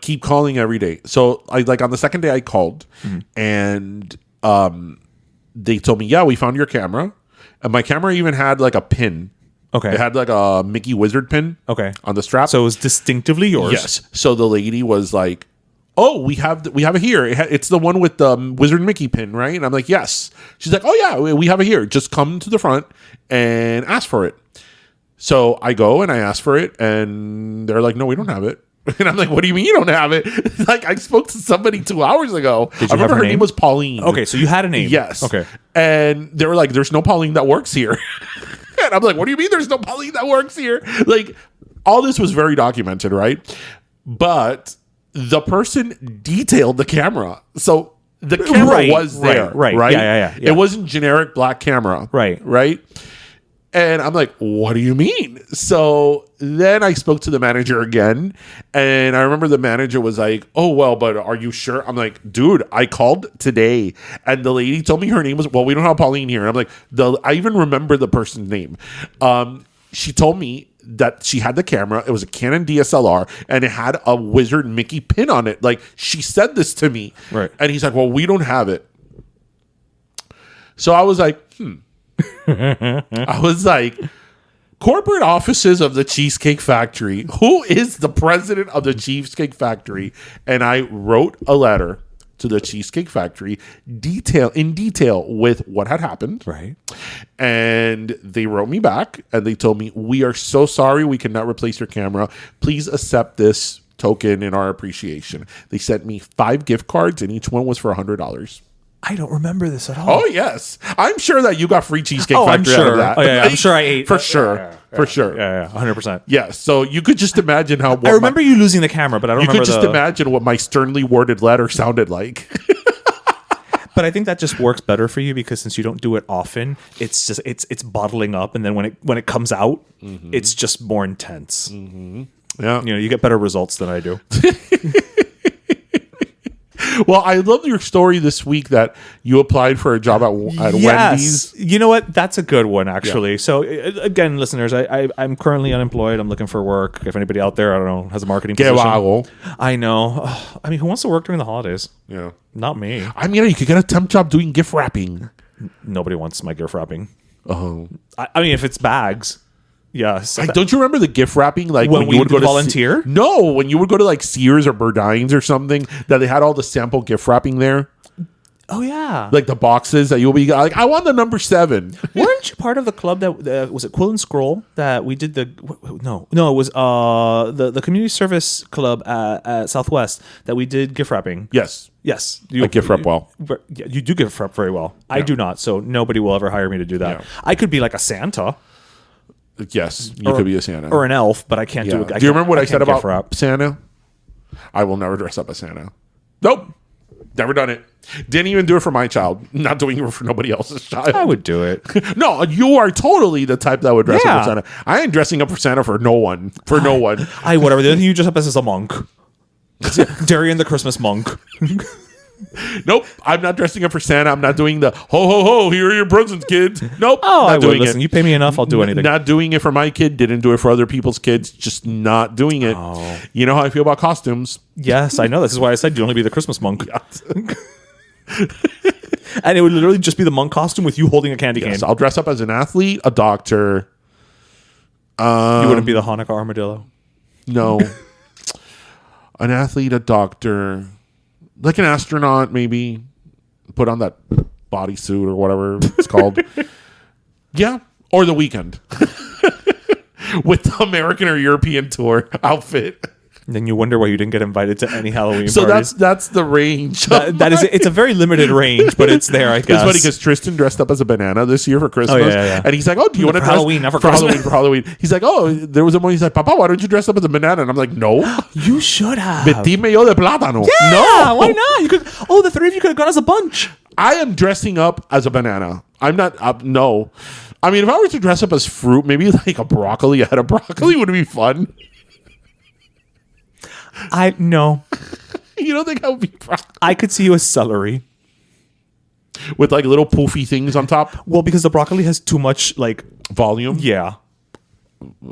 S1: keep calling every day." So I like on the second day I called and they told me, "Yeah, we found your camera." And my camera even had like a pin.
S2: Okay.
S1: It had like a Mickey Wizard pin.
S2: Okay.
S1: On the strap.
S2: So it was distinctively yours.
S1: Yes. So the lady was like, "Oh, we have it here. It's the one with the Wizard Mickey pin, right?" And I'm like, "Yes." She's like, "Oh yeah, we have it here. Just come to the front and ask for it." So I go and I ask for it, and they're like, "No, we don't have it." And I'm like, "What do you mean you don't have it?" Like, I spoke to somebody 2 hours ago.
S2: Did
S1: I
S2: you
S1: remember
S2: have her
S1: name
S2: name?
S1: was Pauline.
S2: Okay, so you had a name.
S1: Yes.
S2: Okay.
S1: And they were like, "There's no Pauline that works here." And I'm like, "What do you mean there's no Pauline that works here?" Like, all this was very documented, right? But the person detailed the camera. So the camera was there.
S2: Right. Yeah.
S1: It wasn't generic black camera.
S2: Right.
S1: Right. And I'm like, "What do you mean?" So then I spoke to the manager again. And I remember the manager was like, "Oh, well, but are you sure?" I'm like, "Dude, I called today." And the lady told me her name was, "Well, we don't have Pauline here." And I'm like, I even remember the person's name. She told me that she had the camera. It was a Canon DSLR and it had a Wizard Mickey pin on it. Like, she said this to me.
S2: Right.
S1: And he's like, "Well, we don't have it." So I was like, I was like, corporate offices of the Cheesecake Factory. Who is the president of the Cheesecake Factory? And I wrote a letter to the Cheesecake Factory in detail with what had happened.
S2: Right.
S1: And they wrote me back and they told me, "We are so sorry. We cannot replace your camera. Please accept this token in our appreciation." They sent me 5 gift cards and each one was for $100.
S2: I don't remember this at all.
S1: Oh, yes. I'm sure that you got free Cheesecake
S2: I'm
S1: Factory out
S2: sure.
S1: of that.
S2: Oh, yeah, I'm sure I ate.
S1: For sure. For sure.
S2: Yeah, 100%.
S1: Yeah, so you could just imagine how...
S2: I remember you losing the camera, but I don't
S1: You
S2: remember
S1: could just imagine what my sternly worded letter sounded like.
S2: But I think that just works better for you because since you don't do it often, it's just it's bottling up, and then when it comes out, it's just more intense.
S1: Yeah.
S2: You know, you get better results than I do.
S1: Well, I love your story this week that you applied for a job at Wendys.
S2: You know what? That's a good one, actually. Yeah. So, again, listeners, I'm currently unemployed. I'm looking for work. If anybody out there, I don't know, has a marketing position. I know. I mean, who wants to work during the holidays?
S1: Yeah.
S2: Not me.
S1: I mean, you could get a temp job doing gift wrapping.
S2: Nobody wants my gift wrapping.
S1: Oh.
S2: I mean, if it's bags... Yes.
S1: Don't you remember the gift wrapping? Like
S2: when you would go to volunteer?
S1: No, when you would go to like Sears or Burdines or something, that they had all the sample gift wrapping there.
S2: Oh yeah,
S1: like the boxes that you'll be like, "I want the number 7."
S2: Weren't you part of the club that was it Quill and Scroll that we did the? No, it was the community service club at Southwest that we did gift wrapping.
S1: Yes.
S2: You
S1: gift wrap well.
S2: You do gift wrap very well. Yeah. I do not, so nobody will ever hire me to do that. Yeah. I could be like a Santa.
S1: Yes, you could be a Santa.
S2: Or an elf, but I can't do it.
S1: Do you remember what I said about Santa? I will never dress up as Santa. Nope. Never done it. Didn't even do it for my child. Not doing it for nobody else's child.
S2: I would do it.
S1: No, you are totally the type that would dress up for Santa. I ain't dressing up for Santa for no one. For no one.
S2: Whatever. Then you dress up as a monk. Darian the Christmas monk.
S1: Nope, I'm not dressing up for Santa. I'm not doing the ho ho ho. Here are your presents, kids. Nope.
S2: Oh, not doing it. Listen, you pay me enough, I'll do anything.
S1: Not doing it for my kid. Didn't do it for other people's kids. Just not doing it. Oh. You know how I feel about costumes.
S2: Yes, I know. This is why I said you'd only be the Christmas monk. And it would literally just be the monk costume with you holding a candy cane.
S1: I'll dress up as an athlete, a doctor.
S2: You wouldn't be the Hanukkah armadillo.
S1: No. An athlete, a doctor. Like an astronaut, maybe. Put on that bodysuit or whatever it's called. Yeah. Or The Weeknd. With the American or European tour outfit.
S2: And then you wonder why you didn't get invited to any Halloween
S1: so
S2: parties.
S1: that's the range.
S2: That is, it's a very limited range, but it's there, I guess.
S1: It's funny because Tristan dressed up as a banana this year for Christmas.
S2: Oh, yeah.
S1: And he's like, "Oh, do you want to dress
S2: Halloween, not for Christmas.
S1: For Halloween. He's like, "Oh, there was a moment he's like, Papa, why don't you dress up as a banana?" And I'm like, "No.
S2: You should have.
S1: Vestime yo de plátano."
S2: Yeah,
S1: no.
S2: Why not? You could. Oh, the 3 of you could have gone as a bunch.
S1: I am dressing up as a banana. I'm not no. I mean, if I were to dress up as fruit, maybe like a broccoli, a head of broccoli would be fun.
S2: No.
S1: You don't think I would be
S2: I could see you as celery.
S1: with like little poofy things on top?
S2: Well, because the broccoli has too much like
S1: Volume?
S2: yeah.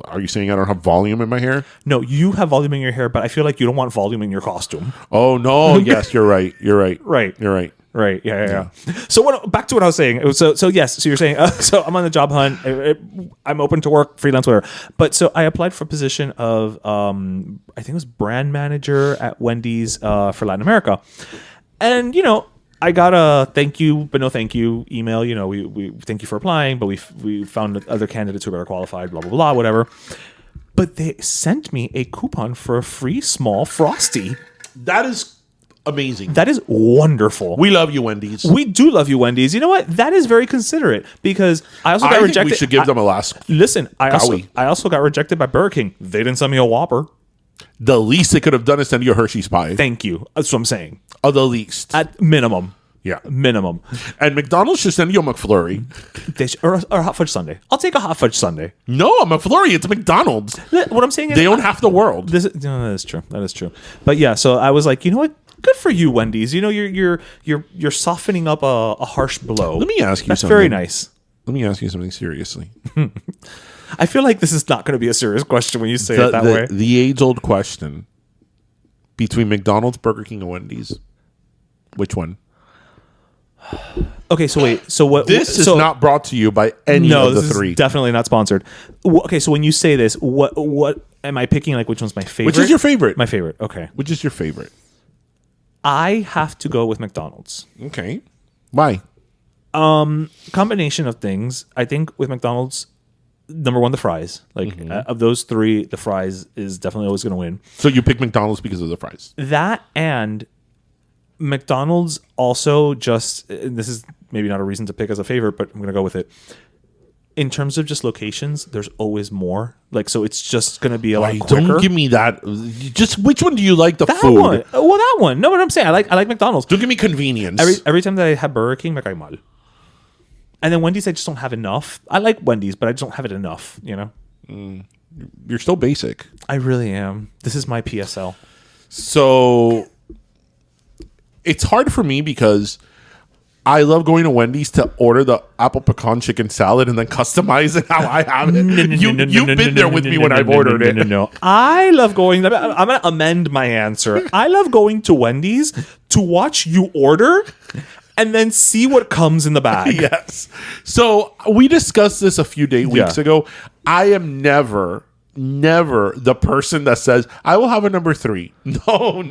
S1: Are you saying I don't have volume in my hair?
S2: No, you have volume in your hair, but I feel like you don't want volume in your costume.
S1: Oh, no. Yes, you're right. You're right.
S2: Right.
S1: You're right.
S2: Right. Yeah. So back to what I was saying. So yes. So you're saying. So I'm on the job hunt. I'm open to work, freelance, whatever. But so I applied for a position of I think it was brand manager at Wendys for Latin America, and I got a thank you but no thank you email. We thank you for applying, but we found other candidates who are better qualified. Blah blah blah. Whatever. But they sent me a coupon for a free small frosty.
S1: That is amazing.
S2: That is wonderful.
S1: We love you, Wendys.
S2: We do love you, Wendys. You know what? That is very considerate because I also got rejected.
S1: We should give them a last.
S2: Listen, I
S1: Cawy.
S2: also got rejected by Burger King. They didn't send me a Whopper.
S1: The least they could have done is send you a Hershey's pie.
S2: Thank you. That's what I'm saying.
S1: Oh, the least.
S2: At minimum.
S1: Yeah.
S2: Minimum.
S1: And McDonald's should send you a McFlurry.
S2: Or a hot fudge sundae. I'll take a hot fudge sundae.
S1: No, a McFlurry. It's McDonald's.
S2: What I'm saying is
S1: They own half the world.
S2: that is true. That is true. But yeah, so I was like, you know what? Good for you, Wendys. You're softening up a harsh blow.
S1: Let me ask you
S2: That's
S1: something.
S2: very nice.
S1: Let me ask you something seriously.
S2: I feel like this is not going to be a serious question when you say it that way.
S1: The age-old question between McDonald's, Burger King, and Wendy's. Which one?
S2: Okay, so wait. So what?
S1: This is not brought to you by any of the three.
S2: Definitely not sponsored. Okay, so when you say this, what am I picking? Like, which one's my favorite?
S1: Which is your favorite?
S2: My favorite. Okay.
S1: Which is your favorite?
S2: I have to go with McDonald's.
S1: Okay. Why?
S2: Combination of things. I think with McDonald's, number one, the fries. Like of those three, the fries is definitely always going to win.
S1: So you pick McDonald's because of the fries?
S2: That and McDonald's also just, and this is maybe not a reason to pick as a favorite, but I'm going to go with it. In terms of just locations, there's always more. Like, so it's just going to be a lot quicker.
S1: Don't give me that. Just which one do you like the
S2: that
S1: food?
S2: One. Well, that one. No, what I'm saying, I like McDonald's.
S1: Don't give me convenience.
S2: Every time that I have Burger King, me cae mal. And then Wendy's, I just don't have enough. I like Wendy's, but I just don't have it enough,
S1: You're still basic.
S2: I really am. This is my PSL.
S1: So it's hard for me because I love going to Wendy's to order the apple pecan chicken salad and then customize it how I have it. You've been there with me when I've ordered it.
S2: No. I love going. I'm going to amend my answer. I love going to Wendy's to watch you order and then see what comes in the bag.
S1: Yes. So we discussed this a few weeks ago. I am never the person that says, I will have a number 3. No.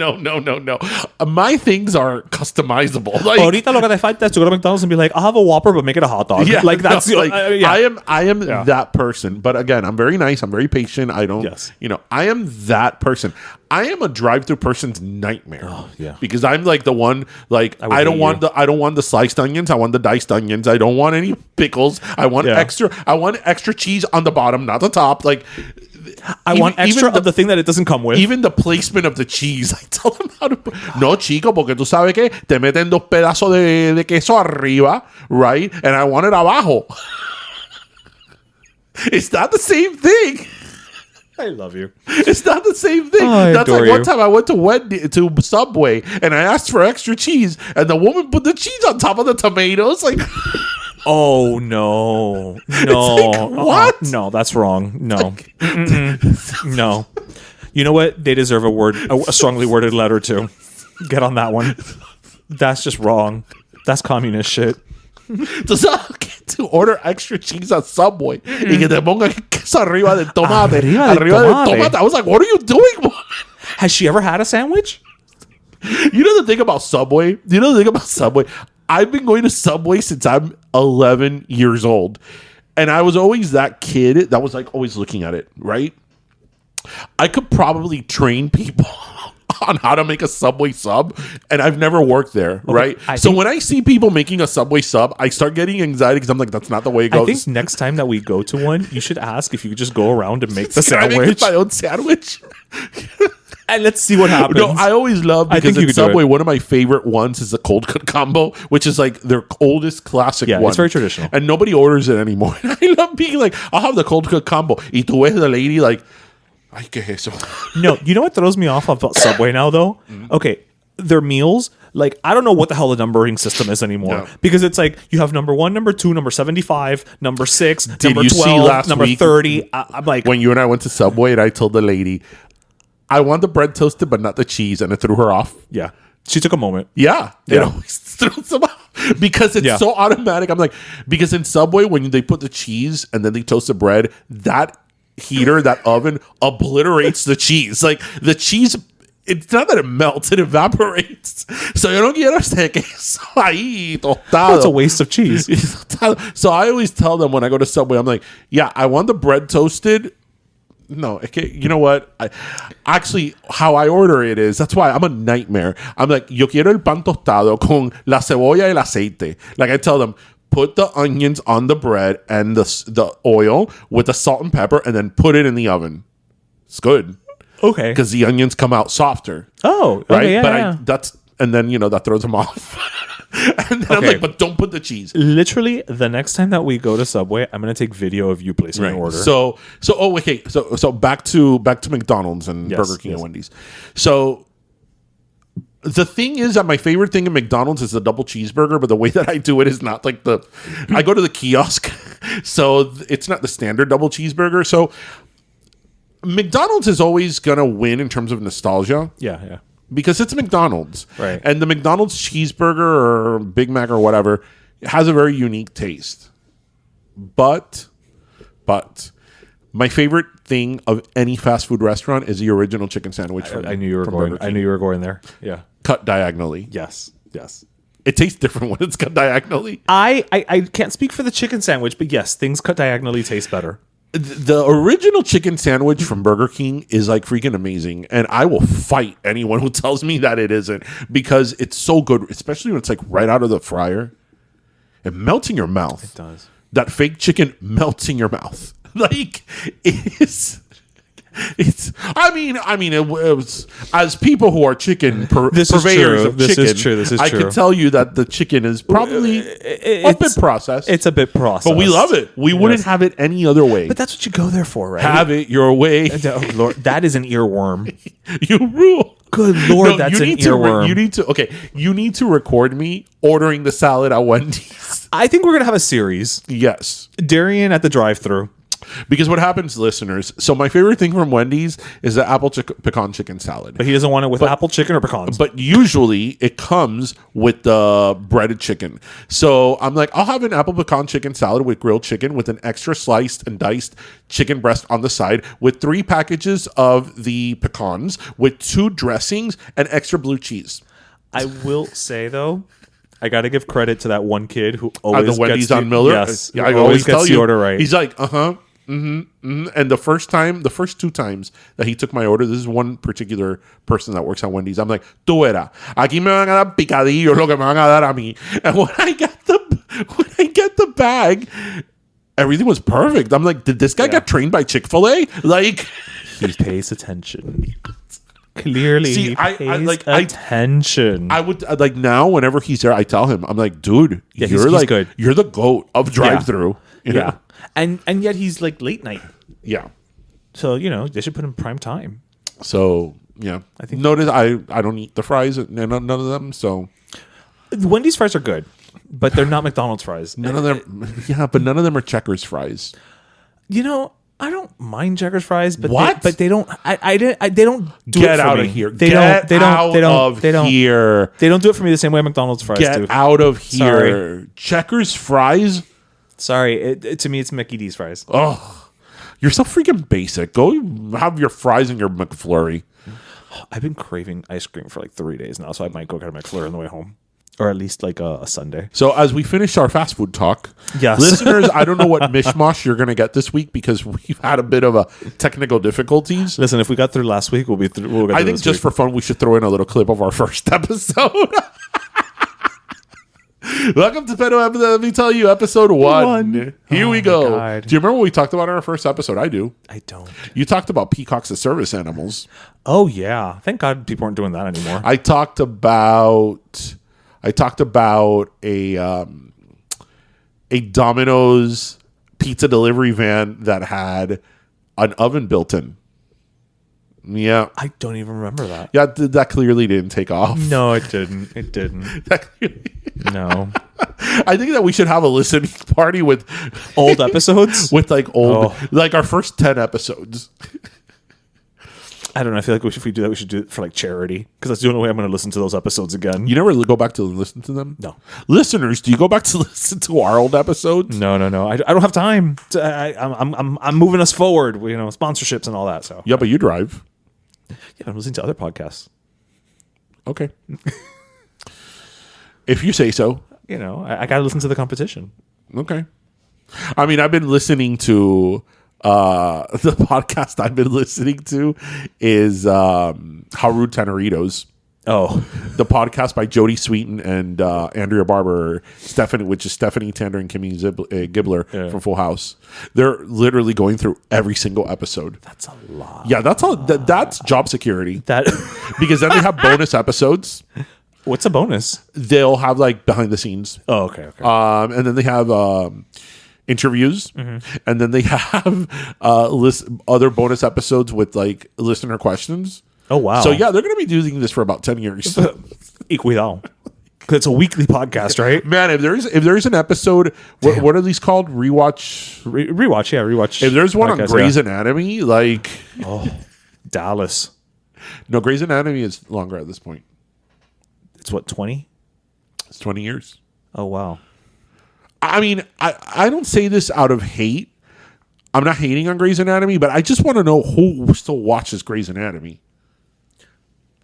S1: My things are customizable. Like,
S2: ahorita lo que te falta is to go to McDonald's and be like, I'll have a Whopper, but make it a hot dog.
S1: Yeah,
S2: like that's
S1: no, like, I am that person. But again, I'm very nice. I'm very patient. I don't, I am that person. I am a drive-through person's nightmare.
S2: Oh, yeah.
S1: Because I'm like the one, like I don't want the sliced onions. I want the diced onions. I don't want any pickles. I want extra cheese on the bottom, not the top. Like
S2: I want extra of the thing that it doesn't come with.
S1: Even the placement of the cheese. I tell them how to no, chico, porque tú sabes que te meten 2 pedazos de queso arriba, right? And I want it abajo. It's not the same thing.
S2: I love you.
S1: It's not the same thing. That's like one time I went to Subway and I asked for extra cheese and the woman put the cheese on top of the tomatoes. Like,
S2: oh no.
S1: Like, what?
S2: No, that's wrong. No. No. You know what? They deserve a strongly worded letter too. Get on that one. That's just wrong. That's communist shit.
S1: To order extra cheese at Subway y que te ponga queso arriba del tomate. Arriba del tomate. I was like, what are you doing, woman?
S2: Has she ever had a sandwich?
S1: You know the thing about Subway? I've been going to Subway since I'm 11 years old. And I was always that kid that was like always looking at it, right? I could probably train people on how to make a Subway sub, and I've never worked there, right? So when I see people making a Subway sub, I start getting anxiety because I'm like, that's not the way it goes.
S2: I think next time that we go to one, you should ask if you could just go around and make the sandwich.
S1: I make my own sandwich?
S2: And let's see what happens.
S1: No, I always love
S2: I
S1: because
S2: think you
S1: in
S2: could do
S1: Subway,
S2: it.
S1: one of my favorite ones is the cold cut combo, which is like their oldest classic
S2: Yeah,
S1: one.
S2: it's very traditional.
S1: And nobody orders it anymore. And I love being like, I'll have the cold cut combo. Y tú ves the lady like, ay, ¿qué es eso?
S2: No, you know what throws me off about Subway now, though? Okay, their meals, like, I don't know what the hell the numbering system is anymore.
S1: No.
S2: Because it's like, you have number 1, number 2, number 75, number 6, number
S1: you see
S2: 12,
S1: last
S2: number
S1: week
S2: 30. I'm like,
S1: When you and I went to Subway and I told the lady, I want the bread toasted, but not the cheese. And it threw her off.
S2: yeah. She took a moment.
S1: Yeah. It
S2: Yeah.
S1: always throws them off because it's
S2: Yeah.
S1: so automatic. I'm like, because in Subway, when they put the cheese and then they toast the bread, that heater, that oven obliterates the cheese. Like the cheese, it's not that it melts, it evaporates. So yo no quiero este queso ahí tostado.
S2: That's a waste of cheese.
S1: So I always tell them when I go to Subway, I'm like, yeah, I want the bread toasted. No, okay, you know what? Actually, how I order it is, that's why I'm a nightmare. I'm like, yo quiero el pan tostado con la cebolla y el aceite. Like I tell them, put the onions on the bread and the oil with the salt and pepper and then put it in the oven. It's good.
S2: Okay.
S1: Because the onions come out softer.
S2: Oh, okay,
S1: Right?
S2: yeah,
S1: But
S2: yeah.
S1: and then, that throws them off. And then I'm
S2: Okay.
S1: like, but don't put the cheese.
S2: Literally, the next time that we go to Subway, I'm going to take video of you placing your order.
S1: So back to McDonald's and
S2: Yes,
S1: Burger King
S2: yes.
S1: and Wendy's. So the thing is that my favorite thing in McDonald's is the double cheeseburger, but the way that I do it is not like I go to the kiosk, so it's not the standard double cheeseburger. So McDonald's is always gonna win in terms of nostalgia.
S2: yeah.
S1: Because it's McDonald's.
S2: Right.
S1: And the McDonald's cheeseburger or Big Mac or whatever has a very unique taste. But my favorite thing of any fast food restaurant is the original chicken sandwich from
S2: I knew you were
S1: from
S2: going.
S1: Burger
S2: I
S1: King.
S2: knew you were going there. Yeah.
S1: Cut diagonally.
S2: Yes. Yes.
S1: It tastes different when it's cut diagonally.
S2: I can't speak for the chicken sandwich, but yes, things cut diagonally taste better.
S1: The original chicken sandwich from Burger King is like freaking amazing, and I will fight anyone who tells me that it isn't because it's so good, especially when it's like right out of the fryer. It melts in your mouth.
S2: It does.
S1: That fake chicken melts in your mouth. Like it was as people who are chicken
S2: This is
S1: purveyors
S2: true.
S1: of
S2: This
S1: chicken.
S2: is true. This is
S1: I
S2: true.
S1: can tell you that the chicken is probably a bit processed.
S2: It's a bit processed.
S1: But we love it. We wouldn't have it any other way.
S2: But that's what you go there for, right?
S1: Have it your way.
S2: Oh, Lord, that is an earworm.
S1: You rule.
S2: Good Lord, that's an earworm.
S1: You need to record me ordering the salad at Wendy's.
S2: I think we're gonna have a series.
S1: Yes.
S2: Darian at the drive-thru.
S1: Because what happens, listeners, so my favorite thing from Wendy's is the apple pecan chicken salad.
S2: But he doesn't want it with apple chicken or pecans.
S1: But usually it comes with the breaded chicken. So I'm like, I'll have an apple pecan chicken salad with grilled chicken with an extra sliced and diced chicken breast on the side with 3 packages of the pecans with 2 dressings and extra blue cheese.
S2: I will say though, I got to give credit to that one kid who always
S1: The Wendy's
S2: gets the,
S1: on Miller.
S2: Yes,
S1: I
S2: who
S1: always
S2: gets
S1: tell
S2: the
S1: you.
S2: order right.
S1: He's like, And the first 2 times that he took my order, this is one particular person that works at Wendy's. I'm like, tú era, aquí me van a dar picadillo, lo que me van a dar a mí. And when I get the bag, everything was perfect. I'm like, did this guy get trained by Chick-fil-A? Like,
S2: He pays attention. Clearly,
S1: See,
S2: he
S1: I-
S2: pays
S1: like,
S2: attention.
S1: I would like now whenever he's there, I tell him, I'm like, dude,
S2: Yeah,
S1: you're
S2: he's
S1: like
S2: good.
S1: you're the GOAT of drive-through. You know?
S2: yeah, and yet he's like late night.
S1: Yeah.
S2: So they should put him prime time.
S1: So yeah,
S2: I think-
S1: notice I don't eat the fries, none of them. So
S2: Wendy's fries are good, but they're not McDonald's fries.
S1: none of them, yeah, but none of them are Checkers fries.
S2: I don't mind Checkers fries, but
S1: What?
S2: they don't. They don't do
S1: Get
S2: it for
S1: out
S2: me.
S1: of here!
S2: They
S1: Get
S2: don't.
S1: out of here!
S2: They don't do it for me the same way McDonald's fries
S1: Get
S2: do.
S1: out of here!
S2: Sorry.
S1: Checkers fries.
S2: Sorry, to me it's Mickey D's fries.
S1: Oh, you're so freaking basic. Go have your fries and your McFlurry.
S2: I've been craving ice cream for like 3 days now, so I might go get a McFlurry on the way home, or at least like a Sunday.
S1: So as we finish our fast food talk,
S2: Yes.
S1: listeners, I don't know what mishmash you're going to get this week because we've had a bit of a technical difficulties.
S2: Listen, if we got through last week, we'll be through. We'll get
S1: I
S2: through
S1: think
S2: this
S1: just
S2: week.
S1: for fun, we should throw in a little clip of our first episode. Welcome to Pedo. Let me tell you, episode one. Here we go.
S2: God.
S1: Do you remember what we talked about in our first episode? I do.
S2: I don't.
S1: You talked about peacocks as service animals.
S2: Oh yeah. Thank God people aren't doing that anymore.
S1: I talked about a Domino's pizza delivery van that had an oven built in. Yeah.
S2: I don't even remember that.
S1: Yeah, that clearly didn't take off.
S2: No, it didn't. It didn't. No.
S1: I think that we should have a listening party with
S2: Old episodes?
S1: with like like our first 10 episodes.
S2: I don't know. I feel like if we do that, we should do it for like charity, because that's the only way I'm going to listen to those episodes again.
S1: You never go back to listen to them?
S2: No.
S1: Listeners, do you go back to listen to our old episodes?
S2: No. I don't have time. I'm moving us forward. Sponsorships and all that. So
S1: Yeah, but you drive.
S2: yeah, I'm listening to other podcasts.
S1: Okay. If you say so.
S2: I got to listen to the competition.
S1: Okay. I mean, I've been listening to the podcast I've been listening to is How Rude Taneritos.
S2: Oh,
S1: The podcast by Jody Sweeten and Andrea Barber, which is Stephanie Tander and Kimmy Gibbler from Full House. They're literally going through every single episode.
S2: that's a lot.
S1: Yeah, that's all. That's job security.
S2: That
S1: Because then they have bonus episodes.
S2: what's a bonus?
S1: They'll have like behind the scenes.
S2: Oh, okay.
S1: And then they have interviews, and then they have other bonus episodes with like listener questions.
S2: Oh wow.
S1: So yeah, they're going to be doing this for about 10 years.
S2: Y cuidado. 'Cause it's a weekly podcast, right?
S1: Man, if there's an episode, what are these called? Rewatch.
S2: Rewatch, yeah, rewatch.
S1: If there's one on
S2: podcast,
S1: Grey's
S2: yeah.
S1: Anatomy, like
S2: Dallas.
S1: no, Grey's Anatomy is longer at this point.
S2: It's what, 20?
S1: It's 20 years.
S2: Oh wow.
S1: I mean, I don't say this out of hate. I'm not hating on Grey's Anatomy, but I just want to know who still watches Grey's Anatomy.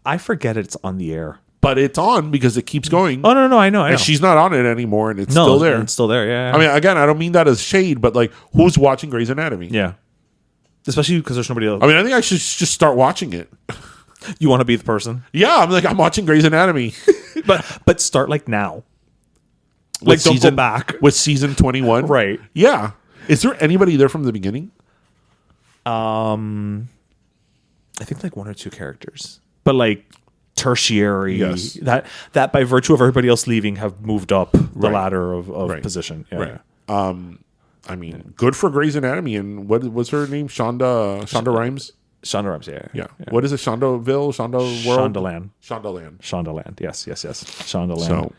S2: I forget it's on the air.
S1: But it's on because it keeps going.
S2: Oh no, I know.
S1: And she's not on it anymore, and it's
S2: no,
S1: still there.
S2: It's still there, yeah.
S1: I mean, again, I don't mean that as shade, but like, who's watching Grey's Anatomy?
S2: yeah. Especially because there's nobody else.
S1: I mean, I think I should just start watching it.
S2: You want to be the person.
S1: Yeah, I'm watching Grey's Anatomy.
S2: But start like now.
S1: With
S2: Don't go back.
S1: With season 21.
S2: Right.
S1: Yeah. Is there anybody there from the beginning?
S2: I think like one or two characters. But like tertiary,
S1: Yes.
S2: that by virtue of everybody else leaving have moved up the
S1: Right.
S2: ladder of
S1: Right.
S2: position. Yeah.
S1: Right. I mean, good for Grey's Anatomy. And what was her name? Shonda Rhimes?
S2: Shonda Rhimes, yeah.
S1: Yeah. What is it? Shondaville? Shonda World?
S2: Shondaland.
S1: Shondaland.
S2: Shondaland. Yes. Shondaland.
S1: So.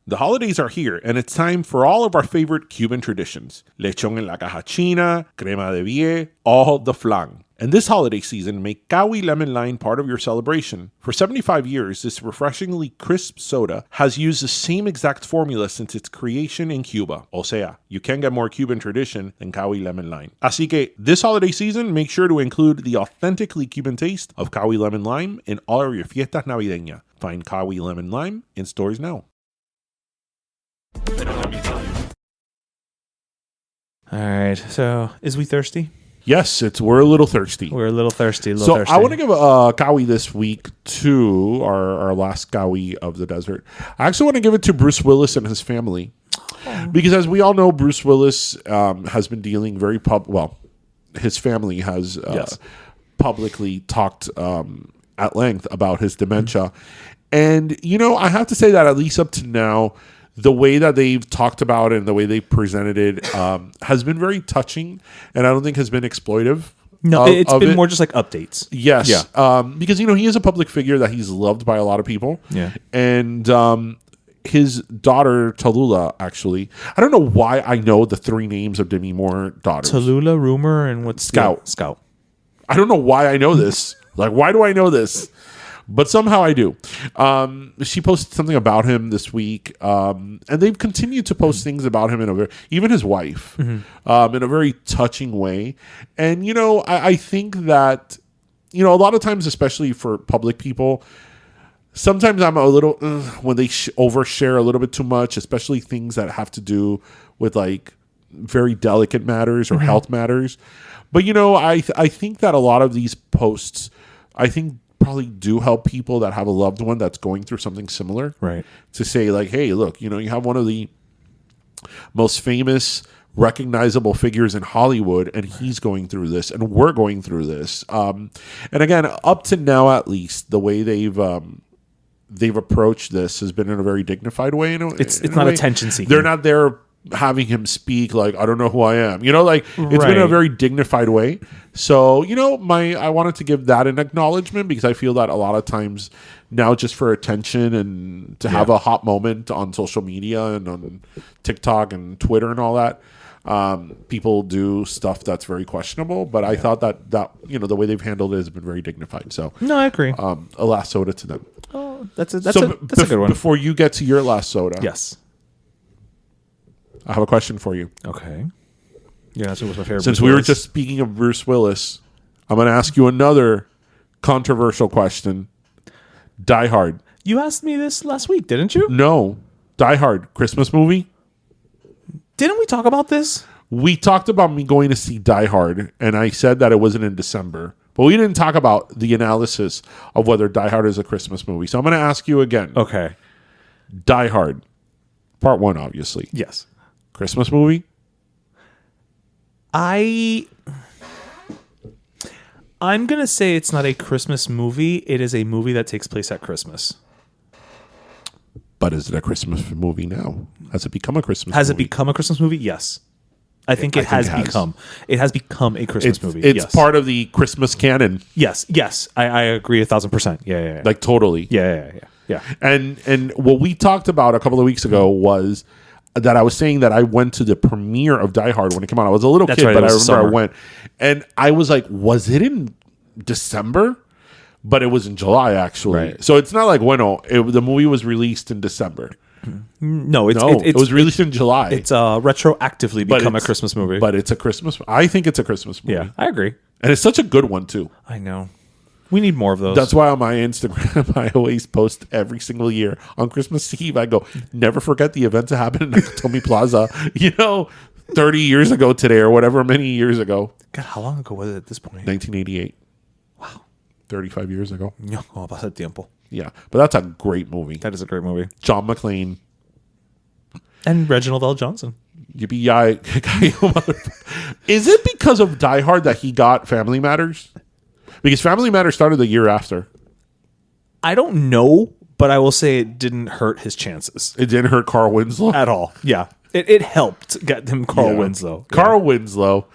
S1: The holidays are here, and it's time for all of our favorite Cuban traditions. Lechon en la caja china, crema de vie, all the flan. And this holiday season, make Cawy Lemon-Lime part of your celebration. For 75 years, this refreshingly crisp soda has used the same exact formula since its creation in Cuba. O sea, you can't get more Cuban tradition than Cawy Lemon-Lime. Así que, this holiday season, make sure to include the authentically Cuban taste of Cawy Lemon-Lime in all of your fiestas navideñas. Find Cawy Lemon-Lime in stores now.
S2: All right. So, is we thirsty?
S1: Yes, we're a little thirsty.
S2: We're a little thirsty.
S1: So I want to give a Cawy this week to our last Cawy of the desert. I actually want to give it to Bruce Willis and his family. Because as we all know, Bruce Willis has been dealing his family has publicly talked at length about his dementia. And, I have to say that at least up to now, the way that they've talked about it and the way they presented it has been very touching, and I don't think has been exploitive.
S2: No, it's been more just like updates.
S1: Yes.
S2: Yeah.
S1: Because, he is a public figure that he's loved by a lot of people.
S2: Yeah.
S1: And his daughter, Tallulah, actually, I don't know why I know the three names of Demi Moore daughters.
S2: Tallulah, Rumor, and what's
S1: Scout.
S2: Scout.
S1: I don't know why I know this. Why do I know this? But somehow I do. She posted something about him this week, and they've continued to post things about him even his wife, in a very touching way. And I think that a lot of times, especially for public people, sometimes I'm a little when they overshare a little bit too much, especially things that have to do with like very delicate matters or health matters. But I think that a lot of these posts, I think probably do help people that have a loved one that's going through something similar.
S2: Right.
S1: To say like, hey, look, you have one of the most famous, recognizable figures in Hollywood, and he's going through this, and we're going through this. And again, up to now, at least, the way they've approached this has been in a very dignified way.
S2: It's not attention seeking.
S1: They're not there having him speak like, I don't know who I am. Like it's been in a very dignified way. So, I wanted to give that an acknowledgement, because I feel that a lot of times now, just for attention and to have a hot moment on social media and on TikTok and Twitter and all that, people do stuff that's very questionable. But I thought that the way they've handled it has been very dignified. So
S2: no, I agree.
S1: A last soda to them.
S2: Oh, that's a good one.
S1: Before you get to your last soda,
S2: yes,
S1: I have a question for you.
S2: Okay. Yeah, that's what's my favorite.
S1: Since we were just speaking of Bruce Willis, I'm going to ask you another controversial question. Die Hard.
S2: You asked me this last week, didn't you?
S1: No. Die Hard, Christmas movie?
S2: Didn't we talk about this?
S1: We talked about me going to see Die Hard, and I said that it wasn't in December. But we didn't talk about the analysis of whether Die Hard is a Christmas movie. So I'm going to ask you again.
S2: Okay.
S1: Die Hard. Part 1, obviously.
S2: Yes.
S1: Christmas movie?
S2: I'm going to say it's not a Christmas movie. It is a movie that takes place at Christmas.
S1: But is it a Christmas movie now? Has it become a Christmas movie?
S2: Has it become a Christmas movie? Yes. I think it has become. It has become a Christmas movie.
S1: It's part of the Christmas canon.
S2: Yes. I agree 1,000%. Yeah.
S1: Like totally.
S2: Yeah.
S1: And what we talked about a couple of weeks ago was that I was saying that I went to the premiere of Die Hard when it came out. I was a little kid,
S2: right,
S1: but I remember I went. And I was like, was it in December? But it was in July, actually.
S2: Right.
S1: So it's not like the movie was released in December.
S2: No,
S1: it was released in July.
S2: It's retroactively become a Christmas movie.
S1: But it's a Christmas. I think it's a Christmas movie.
S2: Yeah, I agree.
S1: And it's such a good one, too.
S2: I know. We need more of those.
S1: That's why on my Instagram, I always post every single year on Christmas Eve. I go, never forget the event that happened in Nakatomi Plaza, 30 years ago today or whatever many years ago.
S2: God, how long ago was it at this point?
S1: 1988. Wow. 35 years ago.
S2: No, pasa el tiempo.
S1: Yeah, but that's a great movie.
S2: That is a great movie.
S1: John McClane.
S2: And Reginald L. Johnson.
S1: Yippee-yi. Is it because of Die Hard that he got Family Matters? Because Family Matters started the year after.
S2: I don't know, but I will say it didn't hurt his chances.
S1: It didn't hurt Carl Winslow?
S2: At all. Yeah. It helped get him Carl Winslow.
S1: Carl Winslow.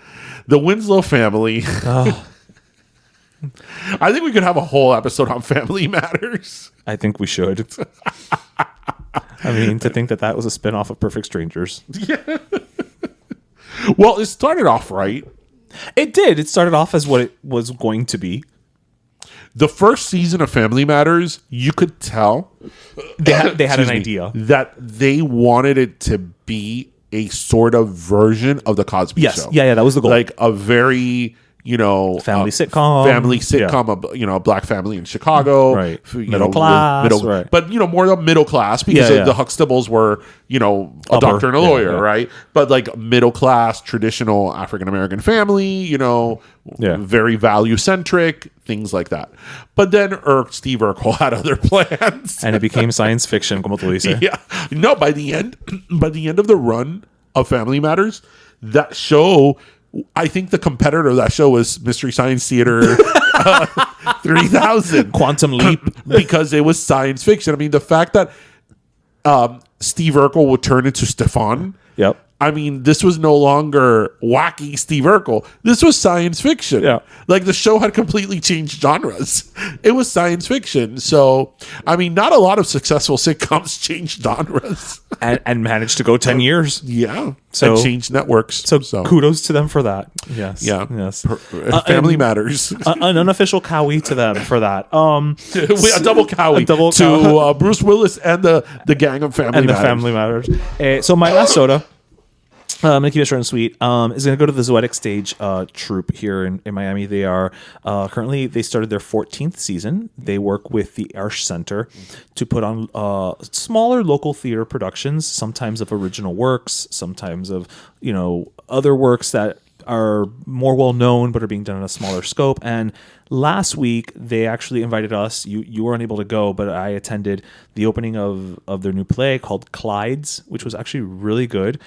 S1: The Winslow family.
S2: Oh.
S1: I think we could have a whole episode on Family Matters.
S2: I think we should. I mean, to think that was a spinoff of Perfect Strangers.
S1: Yeah. Well, it started off right.
S2: It did. It started off as what it was going to be.
S1: The first season of Family Matters, you could tell
S2: they had an idea
S1: that they wanted it to be a sort of version of the Cosby Show.
S2: Yeah, that was the goal.
S1: Like a very
S2: family sitcom,
S1: a black family in Chicago,
S2: right? Middle class, right?
S1: But more the middle class because the Huxtables were, a doctor and a lawyer, right? But like middle class, traditional African American family, very value centric, things like that. But then Steve Urkel had other plans,
S2: and it became science fiction, como tú dices.
S1: Yeah, no. By the end of the run of Family Matters, that show. I think the competitor of that show was Mystery Science Theater 3000.
S2: Quantum Leap.
S1: Because it was science fiction. I mean, the fact that Steve Urkel would turn into Stefan.
S2: Yep.
S1: I mean, this was no longer wacky Steve Urkel. This was science fiction.
S2: Yeah.
S1: Like, the show had completely changed genres. It was science fiction. So, I mean, not a lot of successful sitcoms changed genres.
S2: And managed to go 10 years.
S1: Yeah.
S2: So,
S1: and changed networks.
S2: So kudos to them for that. Yes.
S1: Yeah.
S2: Yes.
S1: Family Matters.
S2: An unofficial cowie to them for that.
S1: A double cowie to Bruce Willis and the gang of Family Matters.
S2: And the Family Matters. So my last soda, I'm going to keep it short and sweet, is going to go to the Zoetic Stage troupe here in Miami. They are currently, they started their 14th season. They work with the Arsh Center to put on smaller local theater productions, sometimes of original works, sometimes of, other works that are more well known but are being done in a smaller scope. And last week they actually invited us. You were unable to go, but I attended the opening of their new play called Clydes, which was actually really good.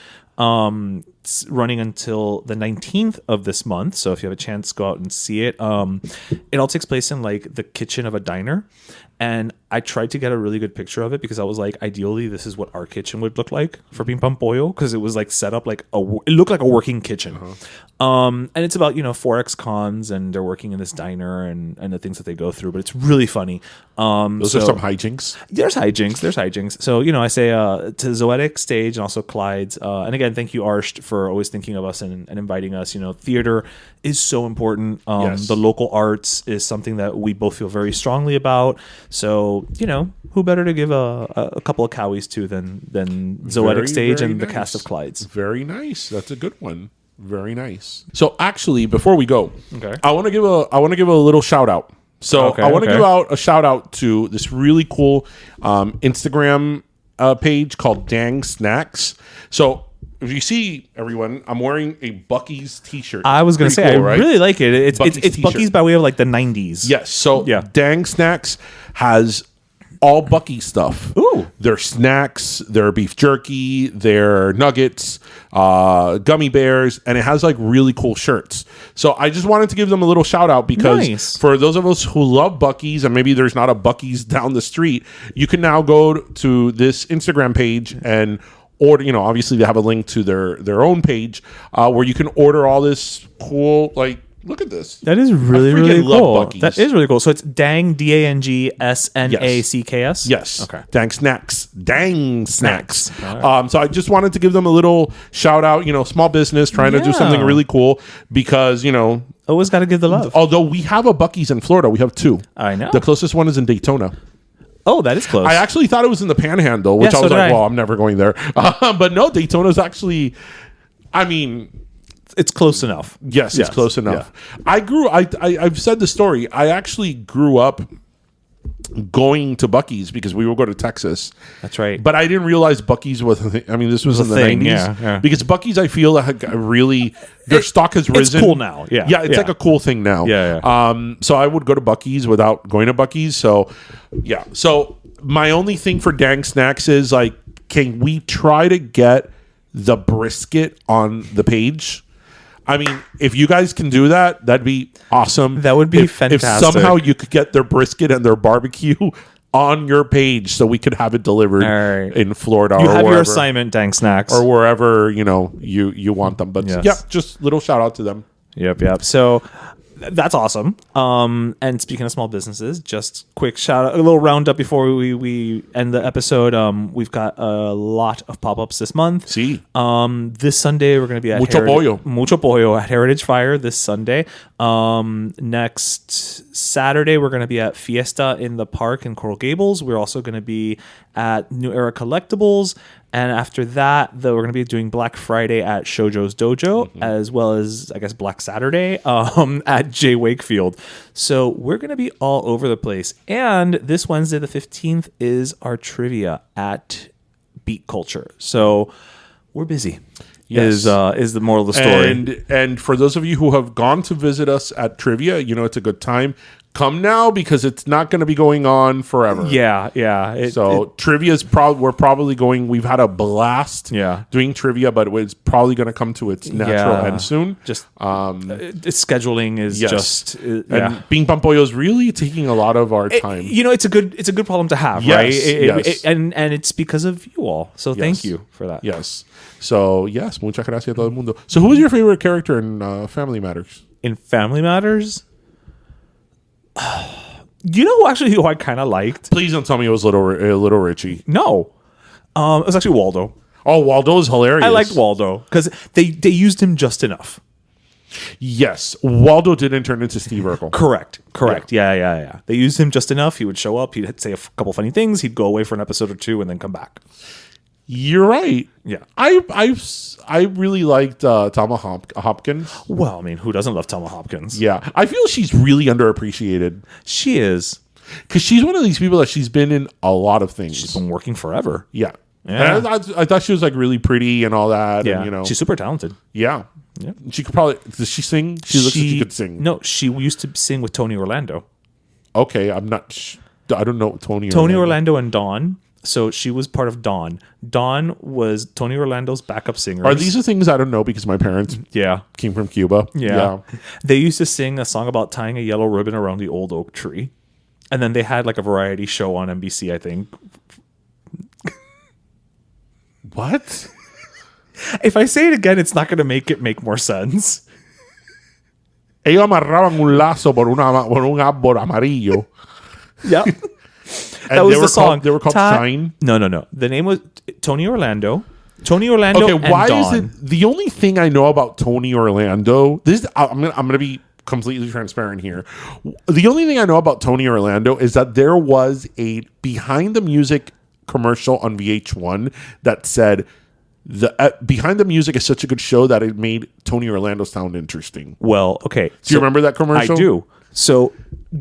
S2: It's running until the 19th of this month, so if you have a chance, go out and see it. It all takes place in like the kitchen of a diner, and I tried to get a really good picture of it because I was like, ideally, this is what our kitchen would look like for Ping Pong Pollo, because it was like set up like it looked like a working kitchen. And it's about, you know, Forex cons, and they're working in this diner and the things that they go through, but it's really funny.
S1: Those are some hijinks.
S2: There's hijinks. So, you know, I say to Zoetic Stage and also Clydes. And again, thank you, Arsht, for always thinking of us and inviting us. You know, theater is so important.
S1: Yes.
S2: The local arts is something that we both feel very strongly about. So, you know, who better to give a couple of cowies to than Zoetic Stage and the cast of Clydes.
S1: Very nice. That's a good one. Very nice. So actually, before we go,
S2: Okay.
S1: I want to give a little shout out. So I want to give out a shout out to this really cool Instagram page called Dang Snacks. So if you see, everyone, I'm wearing a Buc-ee's t-shirt.
S2: I was going to say,
S1: cool,
S2: I
S1: right?
S2: really like it. It's
S1: t-shirt.
S2: Buc-ee's by way of like the 90s.
S1: Yes. So
S2: Yeah.
S1: Dang Snacks has all Buc-ee stuff.
S2: Ooh.
S1: Their snacks, their beef jerky, their nuggets, gummy bears, and it has like really cool shirts. So I just wanted to give them a little shout out because
S2: Nice.
S1: for those of us who love Buc-ee's, and maybe there's not a Buc-ee's down the street, you can now go to this Instagram page and order. You know, obviously they have a link to their own page where you can order all this cool, like, look at this.
S2: That is really,
S1: I freaking
S2: really
S1: love
S2: cool.
S1: Buc-ee's.
S2: That is really cool. So it's Dang, DANGSNACKS?
S1: Yes.
S2: Okay.
S1: Dang snacks. Dang snacks.
S2: Snacks.
S1: So I just wanted to give them a little shout out, you know, small business trying to do
S2: Yeah.
S1: something really cool because, you know,
S2: Always got to give the love.
S1: although we have a Buc-ee's in Florida, we have two.
S2: I know.
S1: The closest one is in Daytona.
S2: Oh, that is close.
S1: I actually thought it was in the Panhandle, which
S2: Yeah,
S1: I was
S2: so
S1: like,
S2: did I.
S1: well, I'm never going there. But no, Daytona's actually, I mean,
S2: it's close enough.
S1: yes, it's close enough. I've said the story. I actually grew up going to Buc-ee's because we would go to Texas.
S2: That's right.
S1: But I didn't realize Buc-ee's was a thing. I mean, this was in the
S2: thing,
S1: 90s.
S2: yeah.
S1: Because Buc-ee's, I feel like really, their stock has risen.
S2: cool now, yeah.
S1: Yeah, it's
S2: Yeah.
S1: like a cool thing now.
S2: Yeah.
S1: So I would go to Buc-ee's without going to Buc-ee's. So, yeah. So my only thing for Dang Snacks is, like, can we try to get the brisket on the page? I mean, if you guys can do that, that'd be awesome.
S2: That would be
S1: If
S2: fantastic.
S1: somehow you could get their brisket and their barbecue on your page so we could have it delivered
S2: All right.
S1: in Florida
S2: You
S1: or
S2: have
S1: wherever,
S2: your assignment, Dang Snacks.
S1: or wherever, you know, you want them. But
S2: Yes.
S1: yeah, just little shout out to them.
S2: Yep. So that's awesome. And speaking of small businesses, just quick shout out, a little roundup before we end the episode. We've got a lot of pop-ups this month.
S1: See,
S2: This Sunday we're going to be at Mucho Pollo at Heritage Fire this Sunday. Next Saturday we're going to be at Fiesta in the Park in Coral Gables. We're also going to be at New Era Collectibles, and after that, we're going to be doing Black Friday at Shoujo's Dojo, as well as, I guess, Black Saturday at J Wakefield. So we're going to be all over the place. And this Wednesday, the 15th, is our trivia at Beat Culture. So we're busy.
S1: Yes.
S2: Is the moral of the story.
S1: and for those of you who have gone to visit us at trivia, you know it's a good time. Come now because it's not going to be going on forever.
S2: Yeah.
S1: Trivia is we're probably going. We've had a blast.
S2: Yeah.
S1: Doing trivia, but it's probably going to come to its natural end soon.
S2: Just scheduling is
S1: Yes.
S2: just
S1: And Ping Pong Pollo is really taking a lot of our time.
S2: You know, it's a good problem to have,
S1: Yes,
S2: right?
S1: yes.
S2: And it's because of you all. So thank
S1: Yes.
S2: you for that.
S1: Yes. So yes, muchas gracias a todo el mundo. So who is your favorite character in Family Matters?
S2: In Family Matters, you know who I kind of liked?
S1: Please don't tell me it was Little Richie.
S2: No, it was actually Waldo.
S1: Oh, Waldo is hilarious.
S2: I liked Waldo because they used him just enough.
S1: Yes, Waldo didn't turn into Steve Urkel.
S2: Correct. Yeah. They used him just enough. He would show up. He'd say a couple funny things. He'd go away for an episode or two and then come back.
S1: You're right.
S2: Yeah.
S1: I really liked Tama Hopkins.
S2: Well, I mean, who doesn't love Thelma Hopkins?
S1: Yeah, I feel she's really underappreciated
S2: She is.
S1: because she's one of these people that she's been in a lot of things.
S2: She's been working forever.
S1: Yeah,
S2: Yeah.
S1: And I thought she was like really pretty and all that.
S2: Yeah.
S1: And, you know,
S2: She's super talented.
S1: yeah.
S2: Yeah.
S1: She could probably. Does she sing? She looks like she could sing.
S2: No, she used to sing with Toni Orlando.
S1: Okay, I'm not. I don't know Toni
S2: Orlando and Dawn. So she was part of Dawn. Dawn was Toni Orlando's backup singer.
S1: Are these the things I don't know because my parents
S2: Yeah.
S1: came from Cuba?
S2: Yeah. They used to sing a song about tying a yellow ribbon around the old oak tree. And then they had like a variety show on NBC, I think.
S1: What?
S2: If I say it again, it's not going to make more sense.
S1: Ellos amarraban un lazo por un árbol amarillo.
S2: Yeah.
S1: And
S2: That was
S1: they
S2: the song.
S1: They were called Shine.
S2: No. The name was Toni Orlando. Toni Orlando
S1: Okay,
S2: and
S1: why
S2: Dawn.
S1: is it the only thing I know about Toni Orlando? I'm gonna be completely transparent here. The only thing I know about Toni Orlando is that there was a behind the music commercial on VH1 that said behind the music is such a good show that it made Toni Orlando sound interesting.
S2: Well, okay.
S1: Do you remember that commercial?
S2: I do. So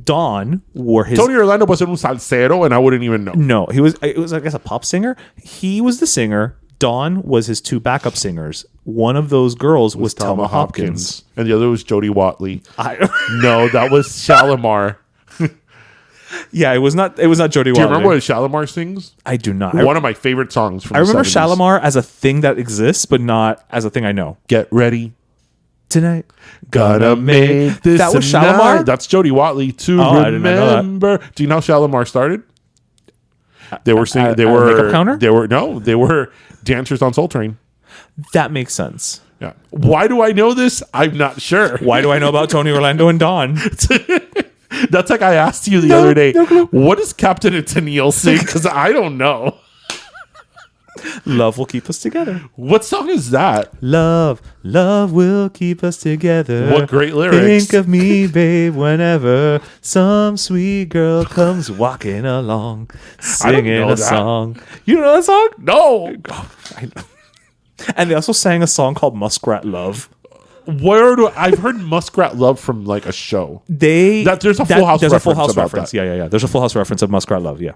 S2: Dawn wore his
S1: Toni Orlando wasn't un salsero, and I wouldn't even know.
S2: No, he was. It was, I guess, a pop singer. He was the singer. Dawn was his two backup singers. One of those girls was Thelma Hopkins.
S1: And the other was Jodie Watley.
S2: I,
S1: No, that was Shalimar.
S2: yeah, it was not. It was not Jodie Watley.
S1: Do you remember what Shalimar sings?
S2: I do not.
S1: One of my favorite songs from
S2: I remember
S1: the 70s.
S2: Shalimar as a thing that exists, but not as a thing I know.
S1: Get ready.
S2: Tonight,
S1: Gonna make this.
S2: That was
S1: a night.
S2: Shalimar?
S1: That's Jodie Watley to
S2: Oh, I did not know that.
S1: remember. Do you know how Shalimar started? They were singing. They
S2: at a
S1: were
S2: makeup counter?
S1: They were dancers on Soul Train.
S2: that makes sense.
S1: Yeah. Why do I know this? I'm not sure.
S2: Why do I know about Toni Orlando and Dawn?
S1: That's like I asked you the other day. What does Captain and Tennille sing? Because I don't know.
S2: Love will keep us together.
S1: What song is that?
S2: Love will keep us together.
S1: What great lyrics.
S2: Think of me, babe, whenever some sweet girl comes walking along, singing
S1: know
S2: a
S1: that.
S2: song. You don't know that song?
S1: No.
S2: I know. And they also sang a song called Muskrat Love.
S1: I've heard Muskrat Love from like a show.
S2: There's
S1: There's a Full House
S2: there's a Full
S1: reference
S2: House
S1: about
S2: reference.
S1: that.
S2: Yeah. There's a Full House reference of Muskrat Love. Yeah.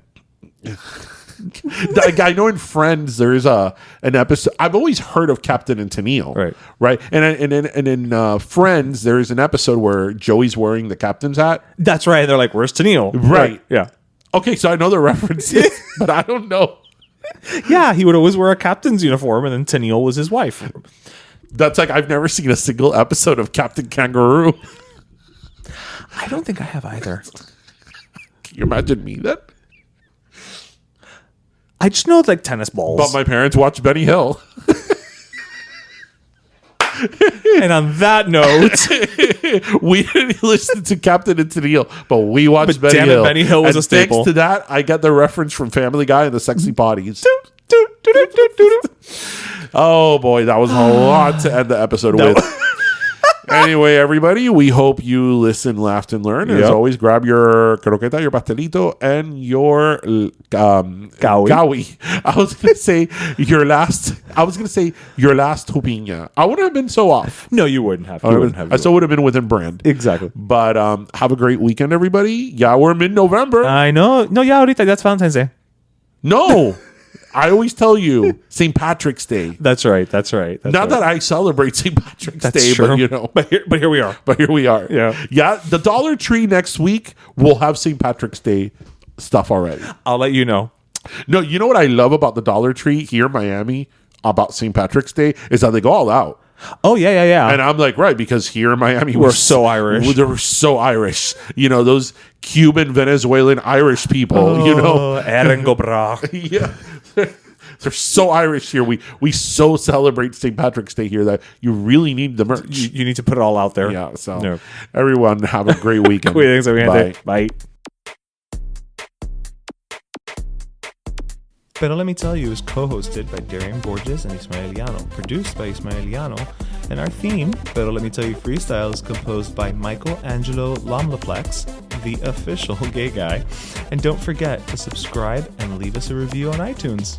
S1: I know in Friends there's an episode. I've always heard of Captain and Tennille, right, and in Friends there's an episode where Joey's wearing the captain's hat.
S2: That's right. They're like, "Where's Tennille?"
S1: Right.
S2: Yeah.
S1: Okay, so I know the references, but I don't know.
S2: Yeah. He would always wear a captain's uniform, and then Tennille was his wife.
S1: That's like I've never seen a single episode of Captain Kangaroo.
S2: I don't think I have either.
S1: Can you imagine me then?
S2: I just know it's like tennis balls.
S1: But my parents watched Benny Hill.
S2: And on that note,
S1: We didn't listen to Captain and Tennille, but we watched Benny
S2: damn it,
S1: Hill.
S2: Benny Hill was
S1: And
S2: a staple.
S1: Thanks to that, I got the reference from Family Guy and the sexy potties. Oh boy, that was a lot to end the episode with. Anyway, everybody, we hope you listened, laughed, and learned. As
S2: Yep.
S1: always, grab your croqueta, your pastelito, and your gawi. I was gonna say your last jupiña. I wouldn't have been so off.
S2: no, you wouldn't have.
S1: I still would have been within brand.
S2: Exactly.
S1: But have a great weekend, everybody. Yeah, we're mid-November.
S2: I know. No, yeah, ahorita, that's Valentine's Day.
S1: No, I always tell you St. Patrick's Day.
S2: That's right. That's
S1: Not that I celebrate St. Patrick's
S2: That's
S1: Day,
S2: true.
S1: but you know.
S2: But here we are.
S1: But here we are.
S2: Yeah.
S1: Yeah. The Dollar Tree next week will have St. Patrick's Day stuff already.
S2: I'll let you know.
S1: No, you know what I love about the Dollar Tree here in Miami about St. Patrick's Day is that they go all out.
S2: Oh, yeah.
S1: And I'm like, right, because here in Miami,
S2: We're so Irish.
S1: We're so Irish. You know, those Cuban, Venezuelan, Irish people, you know.
S2: Erengo bra.
S1: Yeah. They're so Irish here. We so celebrate St. Patrick's Day here that you really need the merch.
S2: You need to put it all out there.
S1: Yeah, so
S2: No.
S1: everyone have a great weekend.
S2: Cuídense, mi gente.
S1: Bye.
S2: Bye. Pero Let Me Tell You is co-hosted by Darian Borges and Ismaeliano, produced by Ismaeliano, and our theme, Pero Let Me Tell You Freestyle, is composed by Michael Angelo Lomlaplex, the official gay guy. And don't forget to subscribe and leave us a review on iTunes.